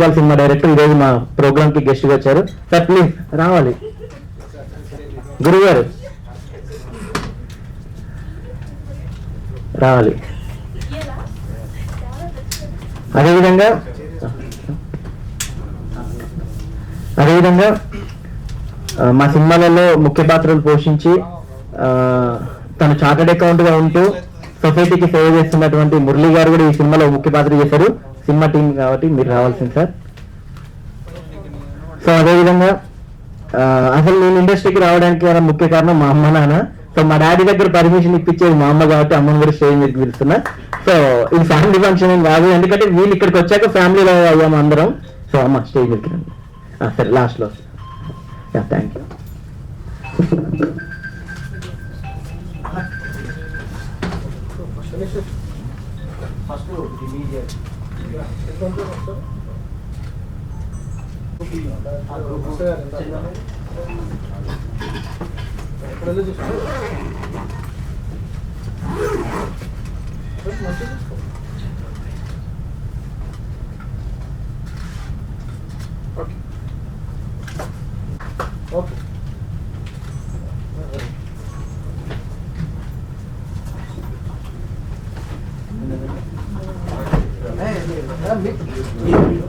Cinema director ఈరోజు మా programme కి గెస్ట్ గా వచ్చారు. సార్ ప్లీజ్ రావాలి. గురుగారు రావాలి. అదేవిధంగా మా సినిమాలలో ముఖ్య పాత్రలు పోషించి తను చార్టెడ్ అకౌంట్ గా ఉంటూ సొసైటీకి సేవ చేస్తున్నటువంటి మురళి గారు కూడా ఈ సినిమాలో ముఖ్య పాత్ర చేశారు. సినిమా టీం కాబట్టి మీరు రావాల్సింది సార్. సో అదేవిధంగా అసలు నేను ఇండస్ట్రీకి రావడానికి ముఖ్య కారణం మా అమ్మ నాన్న. సో మా డాడీ దగ్గర పర్మిషన్ ఇప్పించేది మా అమ్మ కాబట్టి అమ్మని కూడా స్టేజ్ మీద పిలుస్తున్నా. సో ఇది ఫ్యామిలీ ఫంక్షన్ ఏం కాదు, ఎందుకంటే వీళ్ళు ఇక్కడికి వచ్చాక ఫ్యామిలీలో అయ్యాము అందరం. సో అమ్మ స్టేజ్ మీదకి రండి. సరే లాస్ట్లో థ్యాంక్ యూ. ఓకే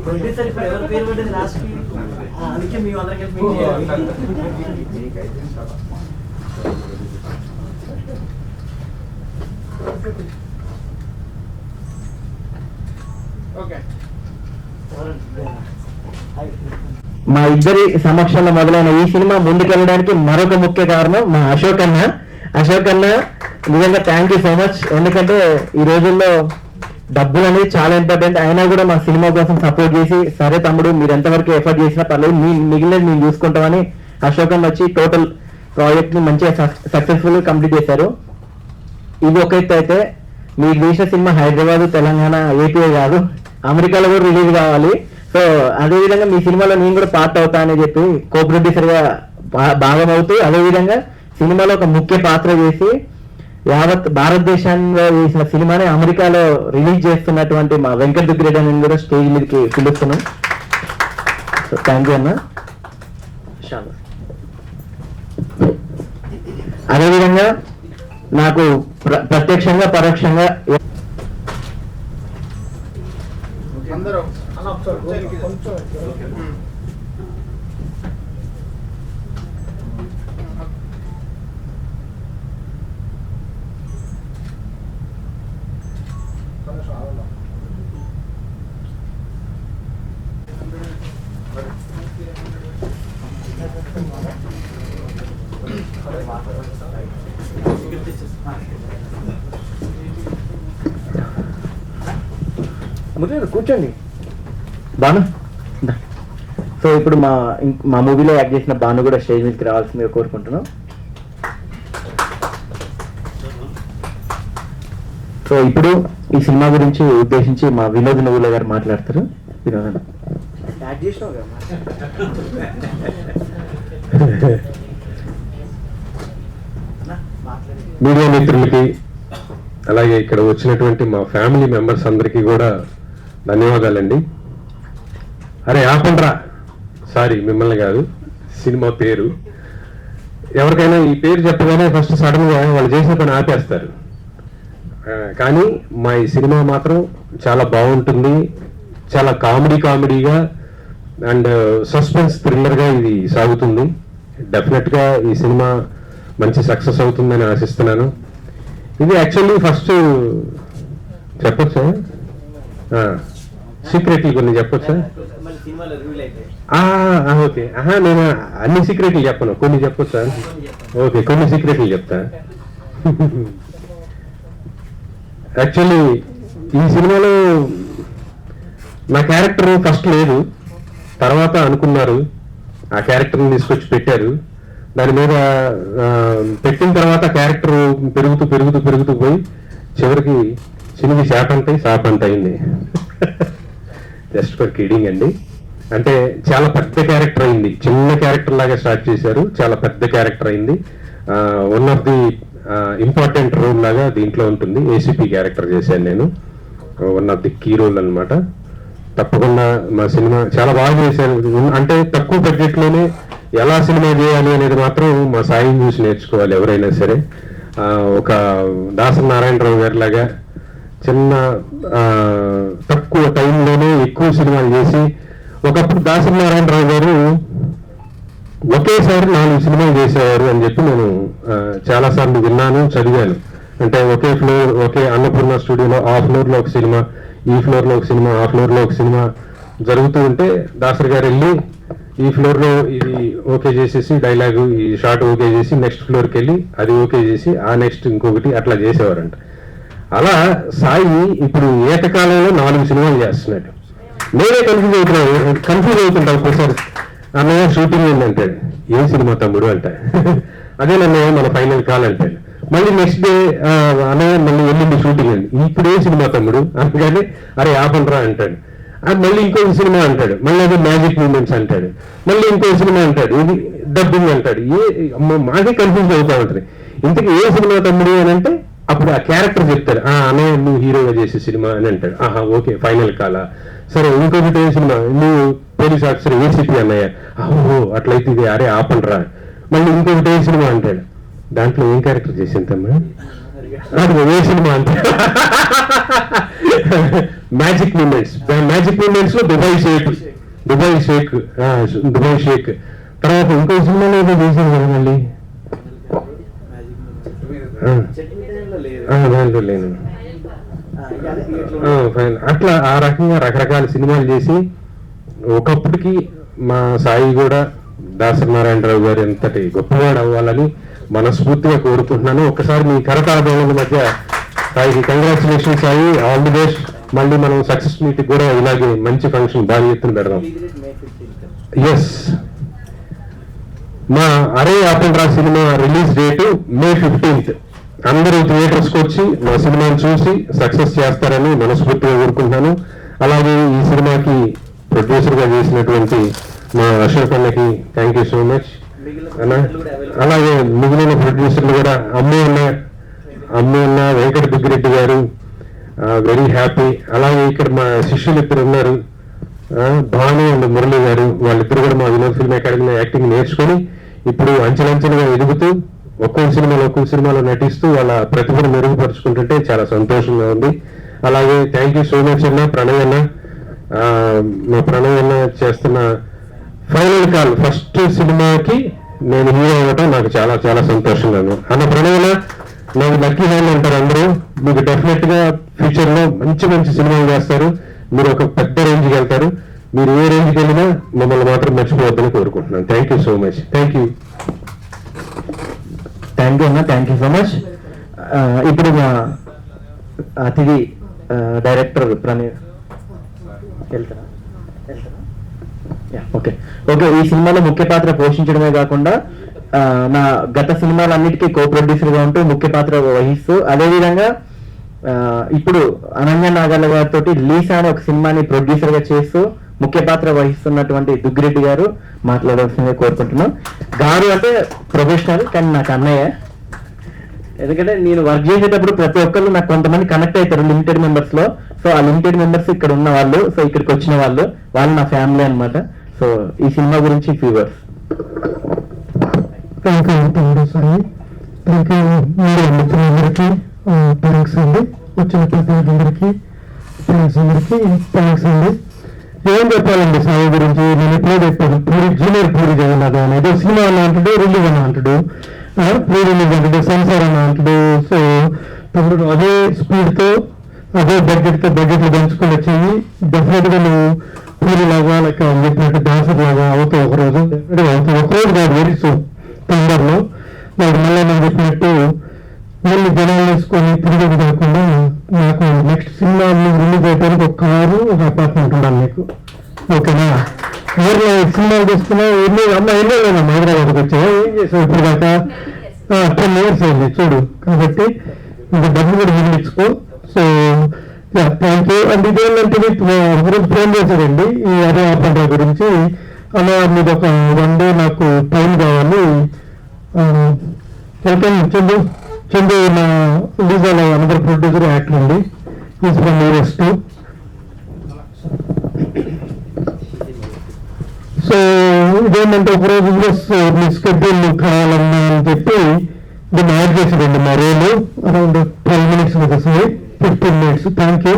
ప్రొడ్యూసర్ ఇప్పుడు ఎవరి పేరు పడ్డది లాస్ట్ అందుకే మేము అందరం కలిపి మీట్ చేయాలి. ఓకే మా ఇద్దరి సమక్షంలో మొదలైన ఈ సినిమా ముందుకెళ్ళడానికి మరొక ముఖ్య కారణం మా అశోక్ అన్న. అశోక్ అన్న నిజంగా థ్యాంక్ యూ సో మచ్. ఎందుకంటే ఈ రోజుల్లో డబ్బులు అనేది చాలా ఇంపార్టెంట్. అయినా కూడా మా సినిమా కోసం సపోర్ట్ చేసి సరే తమ్ముడు మీరు ఎంతవరకు ఎఫర్ట్ చేసినా పర్లేదు, మిగిలినది మేము చూసుకుంటామని అశోక్ అన్న వచ్చి టోటల్ ప్రాజెక్ట్ ని మంచిగా సక్సెస్ఫుల్ గా కంప్లీట్ చేశారు. ఇది ఒక ఎత్తు అయితే మీకు తీసిన సినిమా హైదరాబాద్ తెలంగాణ ఏపీ కాదు అమెరికాలో కూడా రిలీజ్ కావాలి. సో అదేవిధంగా మీ సినిమాలో నేను కూడా పార్ట్ అవుతా అని చెప్పి కో ప్రొడ్యూసర్ గా భాగం అవుతూ అదేవిధంగా సినిమాలో ఒక ముఖ్య పాత్ర చేసి యావత్ భారతదేశంలో చేసిన సినిమాని అమెరికాలో రిలీజ్ చేస్తున్నటువంటి మా వెంకట్ దుగ్గిరెడ్డి అని కూడా స్టేజ్ మీదకి పిలుస్తున్నాం. సో థ్యాంక్ యూ అన్న. అదేవిధంగా నాకు ప్రత్యక్షంగా పరోక్షంగా అందరూ కొంచెం కూర్చోండి బాను. సో ఇప్పుడు మా మూవీలో యాక్ట్ చేసిన బాను కూడా స్టేజ్ మీదకి రావాల్సిందిగా కోరుకుంటున్నాం. సో ఇప్పుడు ఈ సినిమా గురించి ఉద్దేశించి మా వినోద్ నువ్వుల గారు మాట్లాడతారు. వినోద్ మీడియా మిత్రులకి అలాగే ఇక్కడ వచ్చినటువంటి మా ఫ్యామిలీ మెంబర్స్ అందరికీ కూడా ధన్యవాదాలండి. అరే ఆపండ్రా, సారీ మిమ్మల్ని కాదు, సినిమా పేరు. ఎవరికైనా ఈ పేరు చెప్పగానే ఫస్ట్ సడన్గా వాళ్ళు చేసిన పని ఆపేస్తారు. కానీ మా ఈ సినిమా మాత్రం చాలా బాగుంటుంది, చాలా కామెడీగా అండ్ సస్పెన్స్ థ్రిల్లర్గా ఇది సాగుతుంది. డెఫినెట్గా ఈ సినిమా మంచి సక్సెస్ అవుతుందని ఆశిస్తున్నాను. ఇది యాక్చువల్లీ ఫస్ట్ చెప్పొచ్చా, సీక్రెట్లు కొన్ని చెప్పొచ్చా? ఓకే, నేను అన్ని సీక్రెట్లు చెప్పను, కొన్ని చెప్పొచ్చా? ఓకే, కొన్ని సీక్రెట్లు చెప్తా. యాక్చువల్లీ ఈ సినిమాలో నా క్యారెక్టర్ ఫస్ట్ లేదు, తర్వాత అనుకున్నారు, ఆ క్యారెక్టర్ని తీసుకొచ్చి పెట్టారు. దాని మీద పెట్టిన తర్వాత క్యారెక్టర్ పెరుగుతూ పోయి చివరికి చినిగి శాపంట అయింది. జస్ట్ ఫర్ కిడింగ్ అండి. అంటే చాలా పెద్ద క్యారెక్టర్ అయింది, చిన్న క్యారెక్టర్ లాగా స్టార్ట్ చేశారు, చాలా పెద్ద క్యారెక్టర్ అయింది. One of the important role లాగా దీంట్లో ఉంటుంది. ఏసీపీ క్యారెక్టర్ చేశాను నేను, one of the key role అనమాట. తప్పకుండా మా సినిమా చాలా బాగా చేశారు. అంటే తక్కువ బడ్జెట్లోనే ఎలా సినిమా చేయాలి అనేది మాత్రం మా సాయిని చూసి నేర్చుకోవాలి ఎవరైనా సరే. ఒక దాసరి నారాయణరావు గారి లాగా చిన్న తక్కువ టైంలోనే ఎక్కువ సినిమాలు చేసి, ఒకప్పుడు దాసరి నారాయణరావు గారు ఒకేసారి 4 సినిమాలు చేసేవారు అని చెప్పి నేను చాలాసార్లు విన్నాను, చదివాను. అంటే ఒకే ఫ్లోర్, ఒకే అన్నపూర్ణ స్టూడియోలో ఆ ఫ్లోర్లో ఒక సినిమా, ఈ ఫ్లోర్లో ఒక సినిమా, ఆ ఫ్లోర్లో ఒక సినిమా జరుగుతూ ఉంటే దాసరి గారు వెళ్ళి ఈ ఫ్లోర్లో ఇది ఓకే చేసేసి డైలాగు ఈ షార్ట్ ఓకే చేసి నెక్స్ట్ ఫ్లోర్కి వెళ్ళి అది ఓకే చేసి ఆ నెక్స్ట్ ఇంకొకటి అట్లా చేసేవారంట. అలా సాయి ఇప్పుడు ఏకకాలంలో 4 సినిమాలు చేస్తున్నాడు. నేనే కన్ఫ్యూజ్ అవుతుంటాను ఒకసారి. అన్నయ్య షూటింగ్ ఏంటంటాడు, ఏ సినిమా తమ్ముడు అంట. అదే అన్నయ్య మన ఫైనల్ కాల్ అంటాడు. మళ్ళీ నెక్స్ట్ డే అన్నయ్య మళ్ళీ వెళ్ళింది షూటింగ్ అండి, ఇప్పుడు ఏ సినిమా తమ్ముడు అందుకని అరే ఆపండ్రా అంటాడు. మళ్ళీ ఇంకొక సినిమా అంటాడు, మళ్ళీ అది మ్యాజిక్ మూమెంట్స్ అంటాడు, మళ్ళీ ఇంకో సినిమా అంటాడు, ఇది డబ్బింగ్ అంటాడు. మాకే కన్ఫ్యూజ్ అవుతా ఉంటుంది. ఇంతకీ ఏ సినిమా తమ్ముడు అని అంటే అప్పుడు ఆ క్యారెక్టర్ చెప్తాడు, అన్నయ్య నువ్వు హీరోగా చేసే సినిమా అని అంటాడు. ఓకే ఫైనల్ కాలా, సరే ఇంకొకటి ఏ సినిమా, నువ్వు పోలీస్ ఆఫీసర్ ఏసీపీ అన్నయ్య, ఓహో అట్లయితే ఇది అరే ఆపండ్రా. మళ్ళీ ఇంకొకటి ఏ సినిమా అంటాడు, దాంట్లో ఏం క్యారెక్టర్ చేసింది తమ్ముడు, ఏ సినిమా అంటే మ్యాజిక్ మూమెంట్స్. మ్యాజిక్ మూమెంట్స్ లో దుబాయ్ షేక్ తర్వాత ఇంకో సినిమాలో ఏదో చేశాను కదా మళ్ళీ దాంట్లో లేను. అట్లా ఆ రకంగా రకరకాల సినిమాలు చేసి ఒకప్పటికి మా సాయి కూడా దాసరి నారాయణరావు గారు ఎంతటి గొప్పవాడు అవ్వాలని మనస్ఫూర్తిగా కోరుకుంటున్నాను. ఒకసారి మీ కరతాళ మధ్య సాయికి congratulation Sai, all the best. మళ్ళీ మనం సక్సెస్ మీట్ కూడా ఇలాగే మంచి ఫంక్షన్ భారీ ఎత్తున పెడదాం. ఎస్, మా అరే ఆపండ్రా cinema release date May 15th. అందరూ థియేటర్స్కి వచ్చి మా సినిమాను చూసి సక్సెస్ చేస్తారని మనస్ఫూర్తిగా కోరుకుంటున్నాను. అలాగే ఈ సినిమాకి ప్రొడ్యూసర్గా చేసినటువంటి మా అశోక్ అన్నకి థ్యాంక్ యూ సో మచ్ అన్న. అలాగే మిగిలిన ప్రొడ్యూసర్లు కూడా అమ్ము అన్న వెంకట దుగ్గిరెడ్డి గారు వెరీ హ్యాపీ. అలాగే ఇక్కడ మా శిష్యులు ఇద్దరు ఉన్నారు, భాను అండ్ మురళి గారు. వాళ్ళిద్దరు కూడా మా వినోద్ ఫిల్మ్ అకాడమీలో యాక్టింగ్ నేర్చుకొని ఇప్పుడు అంచెలంచెలుగా ఎదుగుతూ ఒక్కొక్క సినిమాలో నటిస్తూ వాళ్ళ ప్రతిభను మెరుగుపరుచుకుంటుంటే చాలా సంతోషంగా ఉంది. అలాగే థ్యాంక్ యూ సో మచ్ అన్న ప్రణయ్ అన్న. మా ప్రణయ్ అన్న చేస్తున్న ఫైనల్ కాల్ ఫస్ట్ సినిమాకి నేను హీరో అవ్వటం నాకు చాలా చాలా సంతోషంగా ఉంది అన్న. ప్రణయ్ అన్న నాకు లక్కీ హ్యాండ్ అంటారు అందరూ. మీకు డెఫినెట్ గా ఫ్యూచర్ లో మంచి మంచి సినిమాలు చేస్తారు, మీరు ఒక పెద్ద రేంజ్కి వెళ్తారు. మీరు ఏ రేంజ్కి వెళ్ళినా మమ్మల్ని మాత్రం మర్చిపోవద్దని కోరుకుంటున్నాను. Thank you so much. Thank you అన్న, థ్యాంక్ యూ సో మచ్. ఇప్పుడు మా అతిథి డైరెక్టర్ ప్రణయ్ వెళ్తారా? ఓకే. ఈ సినిమాలో ముఖ్య పాత్ర పోషించడమే కాకుండా నా గత సినిమాలన్నిటికీ కో ప్రొడ్యూసర్ గా ఉంటూ ముఖ్య పాత్ర వహిస్తూ, అదేవిధంగా ఇప్పుడు అనన్య నాగల్ల గారితో లీసా అనే ఒక సినిమాని ప్రొడ్యూసర్ గా చేస్తూ ముఖ్య పాత్ర వహిస్తున్నటువంటి దుగ్గిరెడ్డి గారు మాట్లాడాల్సిందిగా కోరుకుంటున్నాం. గారు అంటే ప్రొఫెషనల్, కానీ నాకు అన్నయ్య. ఎందుకంటే నేను వర్క్ చేసేటప్పుడు ప్రతి ఒక్కళ్ళు నాకు కొంతమంది కనెక్ట్ అవుతారు లిమిటెడ్ మెంబర్స్ లో. సో ఆ లిమిటెడ్ మెంబర్స్ ఇక్కడ ఉన్న వాళ్ళు, సో ఇక్కడికి వచ్చిన వాళ్ళు నా ఫ్యామిలీ అనమాట. సో ఈ సినిమా గురించి ఫీవర్స్. థ్యాంక్ యూ తమ్ముడు సాయి, థ్యాంక్ యూ మీడియా మిత్రులందరికీ థ్యాంక్స్ అండి. వచ్చిన ప్రతినిధులందరికీ థ్యాంక్స్ అండి. ఏం చెప్పాలండి సాయి గురించి? నేను ఎప్పుడో చెప్పాను, జూనియర్ పూరి జగన్నాథ్ అనేది సినిమా అన్న అంటాడు, రిలీజ్ అన్న అంటాడు, ప్రీ రిలీజ్ అంటాడు, సెన్సార్ అన్న అంటాడు. సో తమ్ముడు అదే స్పీడ్తో అదే బడ్జెట్తో బడ్జెట్లు పెంచుకొని వచ్చేవి డెఫినెట్ గా నువ్వు పూరి లాగా లైక్ చెప్పినట్టు డాన్సర్ లాగా అవుతావు ఒకరోజు. ఒకరోజు కాదు, వెరీ సూన్ తొందరలో. నాకు మళ్ళీ నేను చెప్పినట్టు మళ్ళీ జనాలు వేసుకొని తిరిగేది కాకుండా నాకు నెక్స్ట్ సినిమా రిలీజ్ అయిపోయిన ఒక కారు, ఒక అపార్ట్మెంట్ ఉండాలి నీకు. ఓకేనా? ఊర్లో సినిమాలు తీసుకున్నావు, అమ్మ ఎన్నో లేదమ్మా హైదరాబాద్కి వచ్చావు, ఏం చేసావు ఇప్పుడు దాకా? 10 years అయింది చూడు. కాబట్టి ఇంకా డబ్బులు కూడా మిగిలించుకో. So thank you. అండ్ ఇదేంటంటే ఒకరోజు ఫోన్ చేశారండి ఈ అరే ఆపండ్రా గురించి. అలా మీరు ఒక 1 day నాకు టైం కావాలి. వెల్కమ్ చందు నా లీజాలో అనదర్ ప్రొడ్యూసర్ యాక్టర్ అండి. Is from US too. ఇదేంటంటే ఒకరోజు మీ స్కెడ్యూల్ కావాలన్నా అని చెప్పి దీన్ని యాడ్ చేసాడండి మా రోలు అరౌండ్ 12 minutes ఒకసారి 15 minutes. Thank you.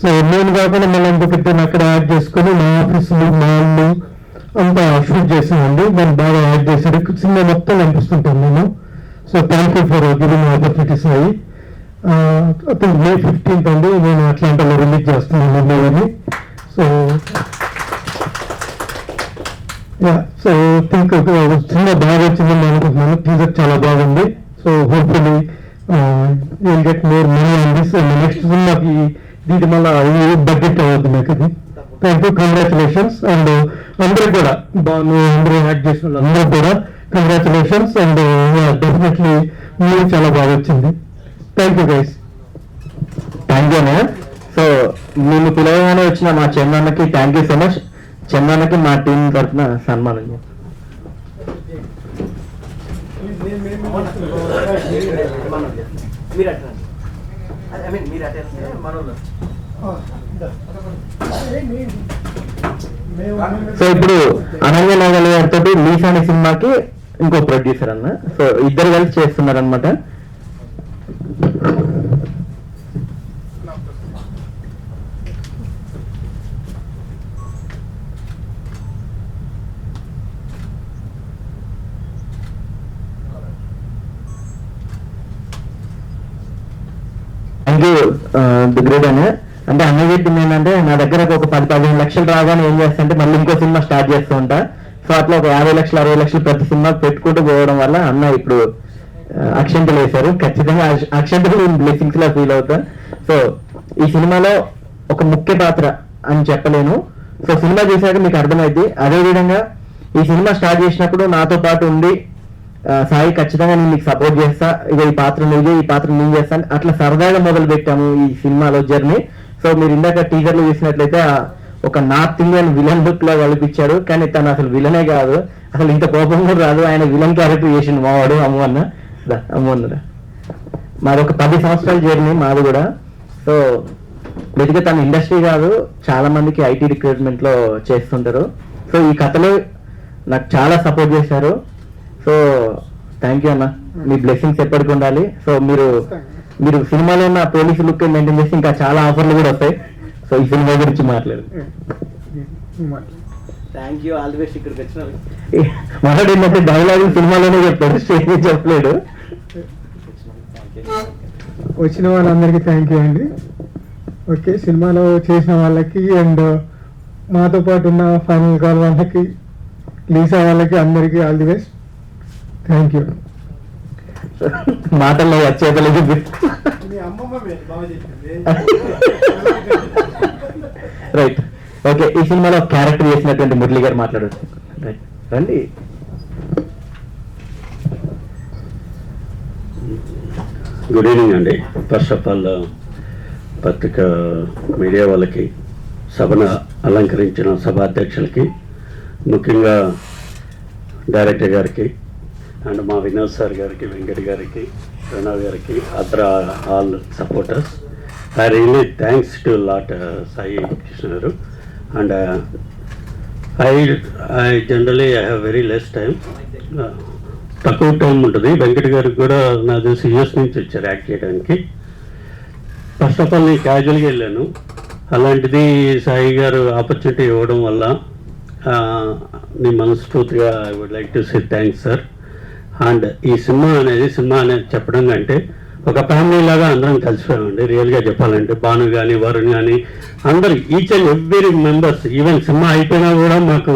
సో నేను కాకుండా మళ్ళీ ఇంకొకటి అక్కడ యాడ్ చేసుకుని మా ఆఫీసులు మా ఇల్లు అంతా షూట్ చేసామండి. దాన్ని బాగా యాడ్ చేశాడు. సినిమా మొత్తం కనిపిస్తుంటాను నేను. So thank you for giving opportunities అయ్యి. May 15th అండి నేను అట్లాంటాలో రిలీజ్ చేస్తున్నాను మూవీని. సో సో థింక్ సినిమా బాగా వచ్చిందని అనుకుంటున్నాను. టీజర్ చాలా బాగుంది. So hopefully you'll get more money on this. Next సినిమాకి దీని మళ్ళీ బడ్జెట్ అవ్వద్దు నాకు అది. Thank you, congratulations. అండ్ అందరికి కూడా అందరూ యాక్ట్ చేసిన వాళ్ళు అందరూ కూడా కంగ్రాచులేషన్స్. అండ్ డెఫినెట్లీ మూవీ చాలా బాగా వచ్చింది. Thank you guys. Thank you అన్న. సో మేము పిలవగానే వచ్చిన మా చందన్నకి థ్యాంక్ యూ సో మచ్. చందన్నకి మా టీం తరఫున సన్మానం చేస్తాం. మీరు అట్లా ఐ మీన్ మీరు అట్లా మనోళ్ళు. సో ఇప్పుడు అనన్య నాగల్ గారితో మీసాని సినిమాకి ఇంకో ప్రొడ్యూసర్ అన్న. సో ఇద్దరు కలిసి చేస్తున్నారు అనమాట. థ్యాంక్ యూ ది గ్రేట్ అన్న. అంటే అన్న చెప్పింది ఏంటంటే నా దగ్గర ఒక 10-15 లక్షలు రాగానే ఏం చేస్తా అంటే మళ్ళీ ఇంకో సినిమా స్టార్ట్ చేస్తూ ఉంటా. సో అట్లా ఒక 50 లక్షలు 60 లక్షలు ప్రతి సినిమాకి పెట్టుకుంటూ పోవడం వల్ల అన్న ఇప్పుడు అక్షంతలు వేశారు. ఖచ్చితంగా అక్షంతలు నేను బ్లెస్సింగ్స్ లా ఫీల్ అవుతా. సో ఈ సినిమాలో ఒక ముఖ్య పాత్ర అని చెప్పలేను. సో సినిమా చూసాక మీకు అర్థమైంది. అదేవిధంగా ఈ సినిమా స్టార్ట్ చేసినప్పుడు నాతో పాటు ఉండి సాయి ఖచ్చితంగా నేను మీకు సపోర్ట్ చేస్తా, ఇక ఈ పాత్ర నువ్వే ఈ పాత్ర నేను చేస్తాను అట్లా సరదాగా మొదలు పెట్టాము ఈ సినిమాలో జర్నీ. సో మీరు ఇందాక టీజర్లో చూసినట్లయితే ఒక నార్త్ ఇండియన్ విలన్ లుక్ లో కల్పించాడు. కానీ తను అసలు విలనే కాదు, అసలు ఇంత కోపం కూడా రాదు. ఆయన విలన్ క్యారెక్టర్ చేసిండు మావాడు. అమ్మన్నరా మాది ఒక 10 సంవత్సరాల జర్నీ మాది కూడా. సో బేసిక్గా తన ఇండస్ట్రీ కాదు, చాలా మందికి ఐటీ రిక్రూట్మెంట్ లో చేస్తుంటారు. సో ఈ కథలో నాకు చాలా సపోర్ట్ చేశారు. సో థ్యాంక్ యూ అన్న, మీ బ్లెస్సింగ్స్ ఎప్పటికి ఉండాలి. సో మీరు సినిమాలో ఉన్న పోలీసు లుక్ మెయింటైన్ చేసి ఇంకా చాలా ఆఫర్లు కూడా వస్తాయి. సో ఈ సినిమా గురించి మాట్లాడు. Thank you, all the best. ఇక్కడికి వచ్చిన మొదటి ఏంటంటే డైలాగ్ సినిమాలోనే చెప్తాడు, స్టేజ్ మీద చెప్పలేడు. వచ్చిన వాళ్ళందరికీ థ్యాంక్ యూ అండి. ఓకే, సినిమాలో చేసిన వాళ్ళకి అండ్ మాతో పాటు ఉన్న ఫైనల్ కాల్ వాళ్ళకి, లీసా వాళ్ళకి అందరికీ all the best. Thank you. మాటల్లో వచ్చేతలే రైట్. ఓకే, ఈ సినిమాలో క్యారెక్టర్ చేసినటువంటి మురళి గారు మాట్లాడచ్చు. రైట్, రండి. గుడ్ ఈవినింగ్ అండి. ఫస్ట్ ఆఫ్ ఆల్ పత్రిక మీడియా వాళ్ళకి, సభను అలంకరించిన సభాధ్యక్షులకి, ముఖ్యంగా డైరెక్టర్ గారికి అండ్ మా వినోద్ సార్ గారికి, వెంకట్ గారికి, ప్రణవ్ గారికి, other all supporters. I really thanks to lot Sai Krishna garu. And I generally I have very less time, తక్కువ టైం ఉంటుంది. వెంకట్ గారికి కూడా నాకు తెలిసి యూఎస్ నుంచి వచ్చారు యాక్ట్ చేయడానికి. ఫస్ట్ ఆఫ్ ఆల్ నేను క్యాజువల్గా వెళ్ళాను. అలాంటిది సాయి గారు ఆపర్చునిటీ ఇవ్వడం వల్ల నీ మనస్ఫూర్తిగా I would like to say thanks sir. And ఈ సినిమా అనేది చెప్పడం కంటే ఒక ఫ్యామిలీ లాగా అందరం కలిసిపోయామండి. రియల్గా చెప్పాలంటే భాను కానీ, వరుణ్ కానీ, అందరు each and every members. Even cinema అయిపోయినా కూడా మాకు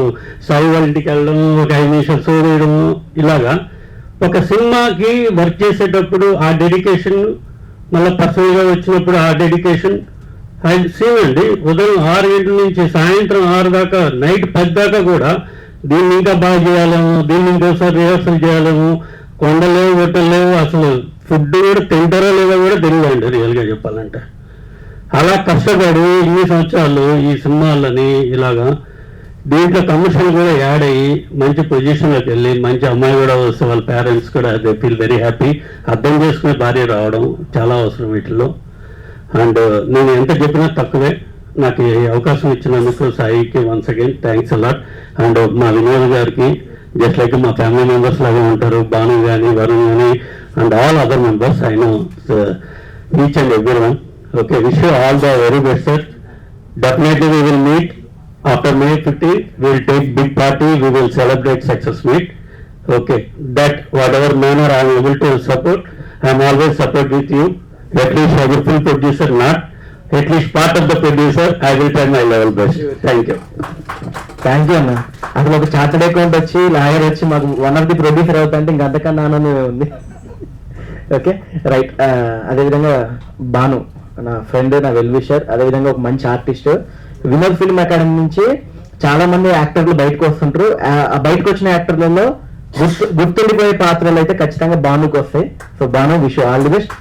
సాయి వాళ్ళ ఇంటికి వెళ్ళడం, ఒక 5 నిమిషాలు షో వేయడం, ఇలాగా ఒక సినిమాకి వర్క్ చేసేటప్పుడు ఆ డెడికేషన్, మళ్ళీ పర్సనల్గా వచ్చినప్పుడు ఆ డెడికేషన్ సీన్ అండి. ఉదయం 6 గంటల నుంచి సాయంత్రం 6 దాకా, నైట్ 10 దాకా కూడా దీన్ని ఇంకా బాగా చేయాలేమో, దీన్ని ఇంకోసారి రిహర్సల్ చేయాలేమో, కొండలేవు గొట్టలేవు, అసలు ఫుడ్ కూడా తింటారో లేదో కూడా తెలియదండి రియల్గా చెప్పాలంటే. అలా కష్టపడి ఇన్ని సంవత్సరాలు ఈ సినిమాలని ఇలాగా దీంట్లో కమర్షియల్ కూడా యాడ్ అయ్యి మంచి పొజిషన్లోకి వెళ్ళి మంచి అమ్మాయి కూడా వస్తే వాళ్ళ పేరెంట్స్ కూడా దే ఫీల్ వెరీ హ్యాపీ. అర్థం చేసుకునే భార్య రావడం చాలా అవసరం వీటిల్లో. అండ్ నేను ఎంత చెప్పినా తక్కువే. నాకు ఈ అవకాశం ఇచ్చినందుకు సాయికి once again thanks a lot. And మా వినోద్ గారికి జస్ట్ లైక్ మా ఫ్యామిలీ మెంబర్స్ లాగా ఉంటారు, భాను కానీ వరుణ్ కానీ and all other members. I know each and every one. Okay, wish you all the very best sir. Definitely we will meet after May 15th. We will take big party. We will celebrate success meet. Okay, that whatever manner I am able to support, I am always support with you. At least as a full producer, not at least part of the producer. I will try my level best. Thank you. Thank you అన్న. అసలు ఒక chartered account వచ్చి lawyer వచ్చి మాకు one of the producer అవుతుంటే ఇంకా అంతకన్నా ఆనందమే ఉంది. Okay right. అదేవిధంగా భాను నా ఫ్రెండ్, నా వెల్ విషర్, అదేవిధంగా ఒక మంచి ఆర్టిస్ట్. వినోద్ ఫిల్మ్ అకాడమీ నుంచి చాలా మంది యాక్టర్లు బయటకు వస్తుంటారు. ఆ బయటకు వచ్చిన యాక్టర్లలో గుర్తుండిపోయే పాత్రలు అయితే ఖచ్చితంగా భానుకు వస్తాయి. So Bhanu, wish all the best.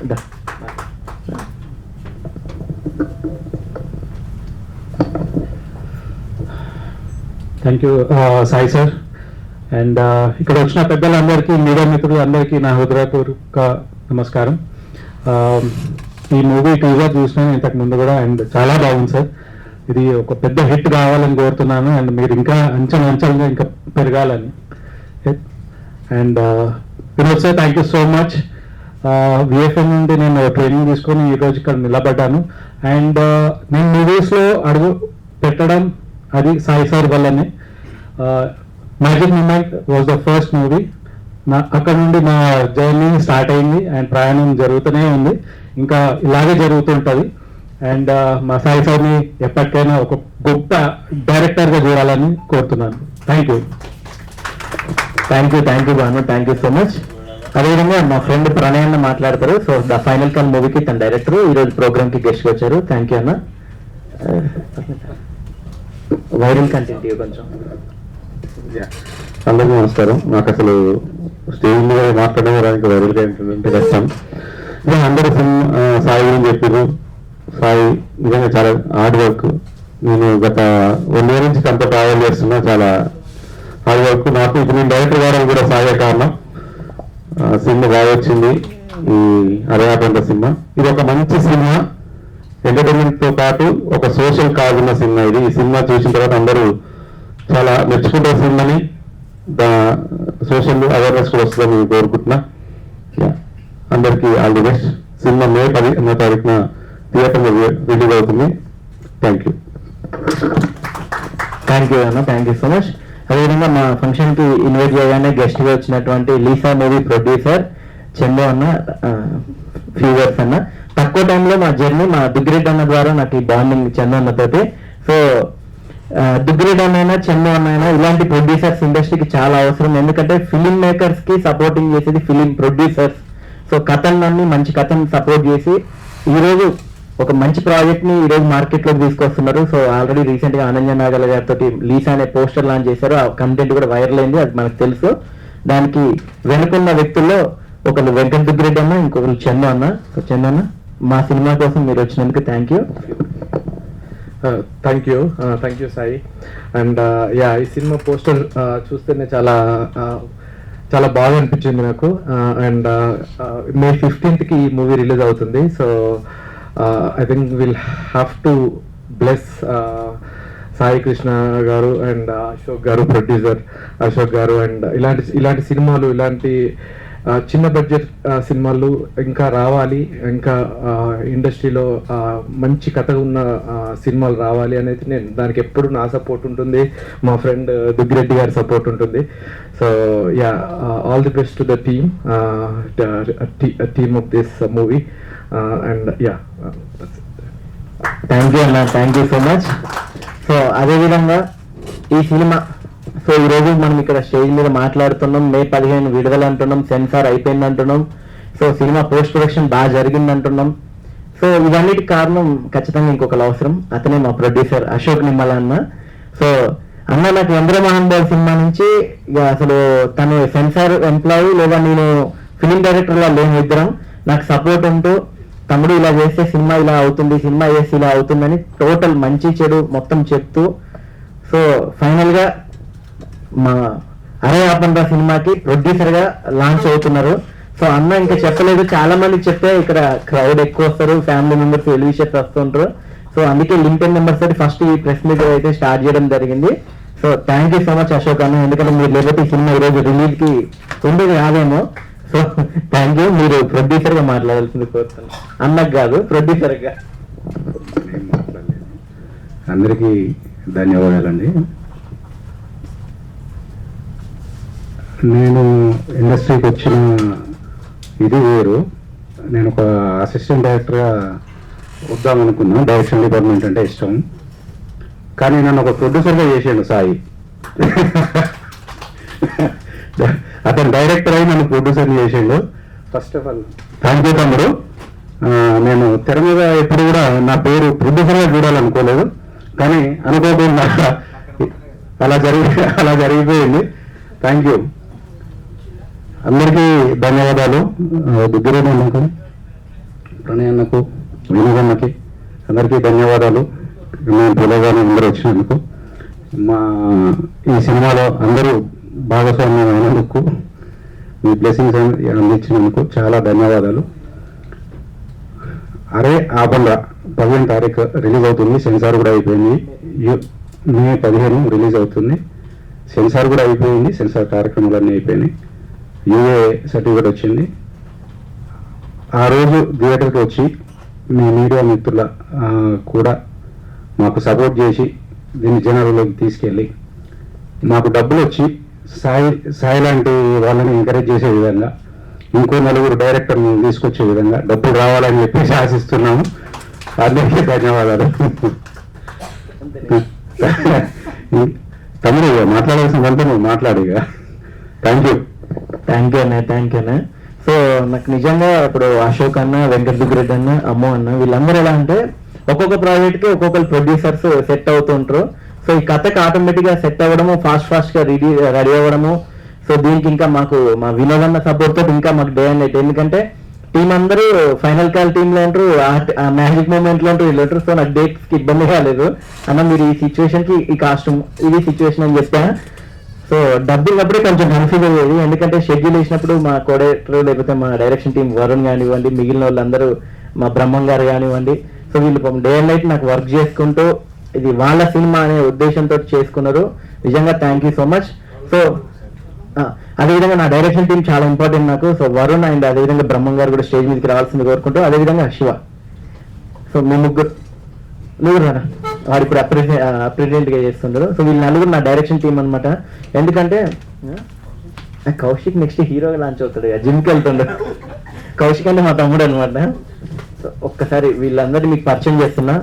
Thank you Sai sir. And ఇక్కడ వచ్చిన పెద్దలందరికీ, మీడియా మిత్రులందరికీ నా హృదయపూర్వక నమస్కారం. ఈ మూవీ టీజర్ చూసినాను ఇంతకు ముందు కూడా, అండ్ చాలా బాగుంది సార్. ఇది ఒక పెద్ద హిట్ కావాలని కోరుతున్నాను, అండ్ మీరు ఇంకా అంచెలంచెలుగా ఇంకా పెరగాలని. And Vinod sir, thank you so much. VFM నుండి నేను ట్రైనింగ్ తీసుకొని ఈరోజు ఇక్కడ నిలబడ్డాను. అండ్ నేను మూవీస్లో అడుగు పెట్టడం అది సాయి సార్ వల్లనే. Magic moment was the first movie. అక్కడ నుండి మా జర్నీ స్టార్ట్ అయింది అండ్ ప్రయాణం జరుగుతూనే ఉంది, ఇంకా ఇలాగే జరుగుతుంటుంది. అండ్ మా సాయి సార్ని ఎప్పటికైనా ఒక గొప్ప డైరెక్టర్గా చూడాలని కోరుతున్నాను. Thank you. Thank you Bhanu, thank you so much. అదేవిధంగా మా ఫ్రెండ్ ప్రణయ్ అన్న మాట్లాడతారు. సో ద ఫైనల్ కాల్ మూవీకి తన డైరెక్టర్ ఈరోజు ప్రోగ్రామ్కి గెస్ట్గా వచ్చారు. థ్యాంక్ యూ అన్న. వైరల్ కంటెంట్ కొంచెం. అందరికీ నమస్కారం. నాకు అసలు స్టేజ్ మీద మాట్లాడడానికి వైరల్గా ఏంటంటే కష్టం. అందరూ సాయి గురించి చెప్పారు. సాయి నిజంగా చాలా హార్డ్ వర్క్. నేను గత 1 year నుంచి అంత ట్రావెల్ చేస్తున్నా, చాలా హార్డ్ వర్క్. నాకు ఇప్పుడు నేను డైరెక్టర్ కావడం కూడా సాగే కారణం. సినిమా బాగా వచ్చింది, ఈ అరయాపంట సినిమా. ఇది ఒక మంచి సినిమా, ఎంటర్టైన్మెంట్తో పాటు ఒక సోషల్ కాజ్ ఉన్న సినిమా ఇది. ఈ సినిమా చూసిన తర్వాత అందరూ చాలా మెచ్చుకుంటారు సినిమాని. సోషల్ అవేర్నెస్ కూడా వస్తుందని నేను కోరుకుంటున్నా. అందరికీ all the best. Cinema May 10th థియేటర్లో రిలీజ్ అవుతుంది. Thank you. థ్యాంక్ యూ అన్న, థ్యాంక్ యూ సో మచ్. అదేవిధంగా మా ఫంక్షన్కి ఇన్వైట్ చేయగానే గెస్ట్గా వచ్చినటువంటి లీసా మూవీ ప్రొడ్యూసర్ చందు అన్న, ఫ్యూవర్స్ అన్న. తక్కువ టైంలో మా జర్నీ మా దుగ్గిరెడ్డి అన్న ద్వారా నాకు ఈ బాండింగ్ చందు అన్నతోటి. సో దుగ్గిరెడ్డి అన్నైనా చందు అన్నైనా ఇలాంటి ప్రొడ్యూసర్స్ ఇండస్ట్రీకి చాలా అవసరం. ఎందుకంటే ఫిలిం మేకర్స్ కి సపోర్టింగ్ చేసేది ఫిలిం ప్రొడ్యూసర్స్. సో కథలన్నీ మంచి కథను సపోర్ట్ చేసి ఈరోజు ఒక మంచి ప్రాజెక్ట్ ని ఈరోజు మార్కెట్ లోకి తీసుకొస్తున్నారు. సో ఆల్రెడీ రీసెంట్ గా ఆనంద నాగల్ గారితో లీసా అనే పోస్టర్ లాంచ్ చేశారు. ఆ కంటెంట్ కూడా వైరల్ అయింది, అది మనకు తెలుసు. దానికి వెనుకున్న వ్యక్తుల్లో ఒకరు వెంకట దుగ్గిరెడ్డి అన్న, ఇంకొకరు చందు అన్న. సో చందు అన్న, మా సినిమా కోసం మీరు వచ్చినందుకు thank you. Thank you Sai. And ఈ సినిమా పోస్టర్ చూస్తేనే చాలా బాగా అనిపించింది నాకు. అండ్ May 15th ఈ మూవీ రిలీజ్ అవుతుంది. So I think will have to bless Sai Krishna garu and Ashok garu, producer Ashok garu. And ఇలాంటి సినిమాలు, ఇలాంటి చిన్న బడ్జెట్ సినిమాలు ఇంకా రావాలి, ఇంకా ఇండస్ట్రీలో మంచి కథ ఉన్న సినిమాలు రావాలి అనేది నేను దానికి ఎప్పుడు నా సపోర్ట్ ఉంటుంది, మా ఫ్రెండ్ దుగ్గిరెడ్డి గారి సపోర్ట్ ఉంటుంది. So all the best to the team of this movie. And thank you అన్న, thank you so much. So అదేవిధంగా ఈ సినిమా, సో ఈరోజు మనం ఇక్కడ స్టేజ్ మీద మాట్లాడుతున్నాం. May 15 విడుదల అంటున్నాం, సెన్సార్ అయిపోయింది అంటున్నాం. సో సినిమా పోస్ట్ ప్రొడక్షన్ బాగా జరిగింది అంటున్నాం. సో ఇవన్నిటికి కారణం ఖచ్చితంగా ఇంకొకరు అవసరం, అతనే మా ప్రొడ్యూసర్ అశోక్ నిమ్మల అన్న. సో అన్న నాకు యంద్ర మహానుభావ్ సినిమా నుంచి ఇక అసలు తను సెన్సార్ ఎంప్లాయీ లేదా నేను ఫిలిం డైరెక్టర్ లా లేని ఇద్దరం, నాకు సపోర్ట్ ఉంటూ తమ్ముడు ఇలా చేస్తే సినిమా ఇలా అవుతుంది, సినిమా చేస్తే ఇలా అవుతుందని టోటల్ మంచి చెడు మొత్తం చెప్తూ సో ఫైనల్ గా మా అరే ఆపండ్రా సినిమాకి ప్రొడ్యూసర్ గా లాంచ్ అవుతున్నారు. సో అన్న ఇంకా చెప్పలేదు, చాలా మంది చెప్తే ఇక్కడ క్రౌడ్ ఎక్కువ వస్తారు, ఫ్యామిలీ మెంబర్స్ వెల్ విషర్స్ వస్తుంటారు. సో అందుకే లిమిటెడ్ మెంబర్స్ తోటి ఫస్ట్ ఈ ప్రెస్ మీట్ అయితే స్టార్ట్ చేయడం జరిగింది. So thank you so much Ashok అన్న, ఎందుకంటే మీరు లేకపోతే ఈ సినిమా ఈరోజు రిలీజ్ కి ఉండేది కాదేమో. So thank you. మీరు ప్రొడ్యూసర్ గా మాట్లాడాల్సింది కోరుతున్నాను, అన్నకు కాదు ప్రొడ్యూసర్ గా. అందరికీ ధన్యవాదాలండి. నేను ఇండస్ట్రీకి వచ్చిన ఇది వేరు. నేను ఒక అసిస్టెంట్ డైరెక్టర్గా వద్దామనుకున్నాను. డైరెక్షన్ డిపార్ట్మెంట్ అంటే ఇష్టం, కానీ నన్ను ఒక ప్రొడ్యూసర్గా చేసాడు సాయి. అతను డైరెక్టర్ అయి నన్ను ప్రొడ్యూసర్ చేసాడు. First of all thank you తమ్ముడు. నేను తెర మీద ఎప్పుడు కూడా నా పేరు ప్రొడ్యూసర్గా చూడాలనుకోలేదు, కానీ అనుకోకుండా అలా జరిగిపోయింది. Thank you. అందరికీ ధన్యవాదాలు. దుగ్గిరేణి అన్నకు, ప్రణయ్ అన్నకు, వినోదన్నకి అందరికీ ధన్యవాదాలు. నేను పిలవగానే అందరూ వచ్చినందుకు, మా ఈ సినిమాలో అందరూ భాగస్వామ్యం అయినందుకు, మీ బ్లెస్సింగ్స్ అందించినందుకు చాలా ధన్యవాదాలు. అరే ఆపండ్రా 15 తారీఖు రిలీజ్ అవుతుంది. సెన్సార్ కూడా అయిపోయింది. మే 15 రిలీజ్ అవుతుంది. సెన్సార్ కూడా అయిపోయింది. సెన్సార్ కార్యక్రమాలన్నీ అయిపోయినాయి. యూఏ సర్టిఫికేట్ వచ్చింది. ఆ రోజు థియేటర్కి వచ్చి మీ మీడియా మిత్రుల కూడా మాకు సపోర్ట్ చేసి దీన్ని జనాలలోకి తీసుకెళ్ళి మాకు డబ్బులు వచ్చి సాయి లాంటి వాళ్ళని ఎంకరేజ్ చేసే విధంగా, ఇంకో నలుగురు డైరెక్టర్ని తీసుకొచ్చే విధంగా డబ్బులు రావాలని చెప్పేసి ఆశిస్తున్నాము. అందరికీ ధన్యవాదాలు. తమ్ముడు మాట్లాడాల్సిందంటే నువ్వు మాట్లాడిగా. Thank you. థ్యాంక్ యూ అన్న. సో నాకు నిజంగా ఇప్పుడు అశోక్ అన్న, వెంకట దుగ్గిరెడ్డి అన్న, అమ్మో అన్న, వీళ్ళందరూ ఎలా అంటే ఒక్కొక్క ప్రాజెక్ట్ కి ఒక్కొక్కరు ప్రొడ్యూసర్స్ సెట్ అవుతుంటారు. సో ఈ కథకి ఆటోమేటిక్ గా సెట్ అవ్వడము, ఫాస్ట్ గా రెడీ అవ్వడము. సో దీనికి ఇంకా మాకు మా వినోద్ అన్న సపోర్ట్ తో ఇంకా మాకు డే అండ్ నైట్, ఎందుకంటే టీం అందరూ ఫైనల్ కాల్ టీమ్ లో ఉంటారు, ఆ మ్యాజిక్ మూమెంట్ లో ఉంటారు, వీళ్ళు ఉంటారు. సో నాకు డేట్స్ కి ఇబ్బంది కాలేదు అన్న. మీరు ఈ సిచ్యువేషన్ కి ఈ కాస్ట్యూమ్ ఇది సిచ్యువేషన్ అని చెప్పా. సో డబ్బింగ్ అప్పుడే కొంచెం కన్ఫ్యూజ్ అయ్యేది, ఎందుకంటే షెడ్యూల్ వేసినప్పుడు మా కోడైరెక్టర్ లేకపోతే మా డైరెక్షన్ టీం వరుణ్ కానివ్వండి, మిగిలిన వాళ్ళందరూ మా బ్రహ్మం గారు కానివ్వండి, సో వీళ్ళు డే అండ్ నైట్ నాకు వర్క్ చేసుకుంటూ ఇది వాళ్ళ సినిమా అనే ఉద్దేశంతో చేసుకున్నారు. నిజంగా thank you so much. So అదేవిధంగా నా డైరెక్షన్ టీం చాలా ఇంపార్టెంట్ నాకు. సో వరుణ్ అండ్ అదేవిధంగా బ్రహ్మం గారు కూడా స్టేజ్ మీదకి రావాల్సింది కోరుకుంటూ, అదేవిధంగా శివ. సో మీ ముగ్గురు వాడు ఇప్పుడు అప్రెసిడెంట్ గా చేస్తున్నారు. సో వీళ్ళు నలుగురు నా డైరెక్షన్ టీం అనమాట. ఎందుకంటే కౌశిక్ నెక్స్ట్ హీరోగా లాంచ్ అవుతాడు, జిమ్కి వెళ్తుండడు. కౌశిక్ అంటే మా తమ్ముడు అనమాట. సో ఒక్కసారి వీళ్ళందరినీ మీకు పరిచయం చేస్తున్నా,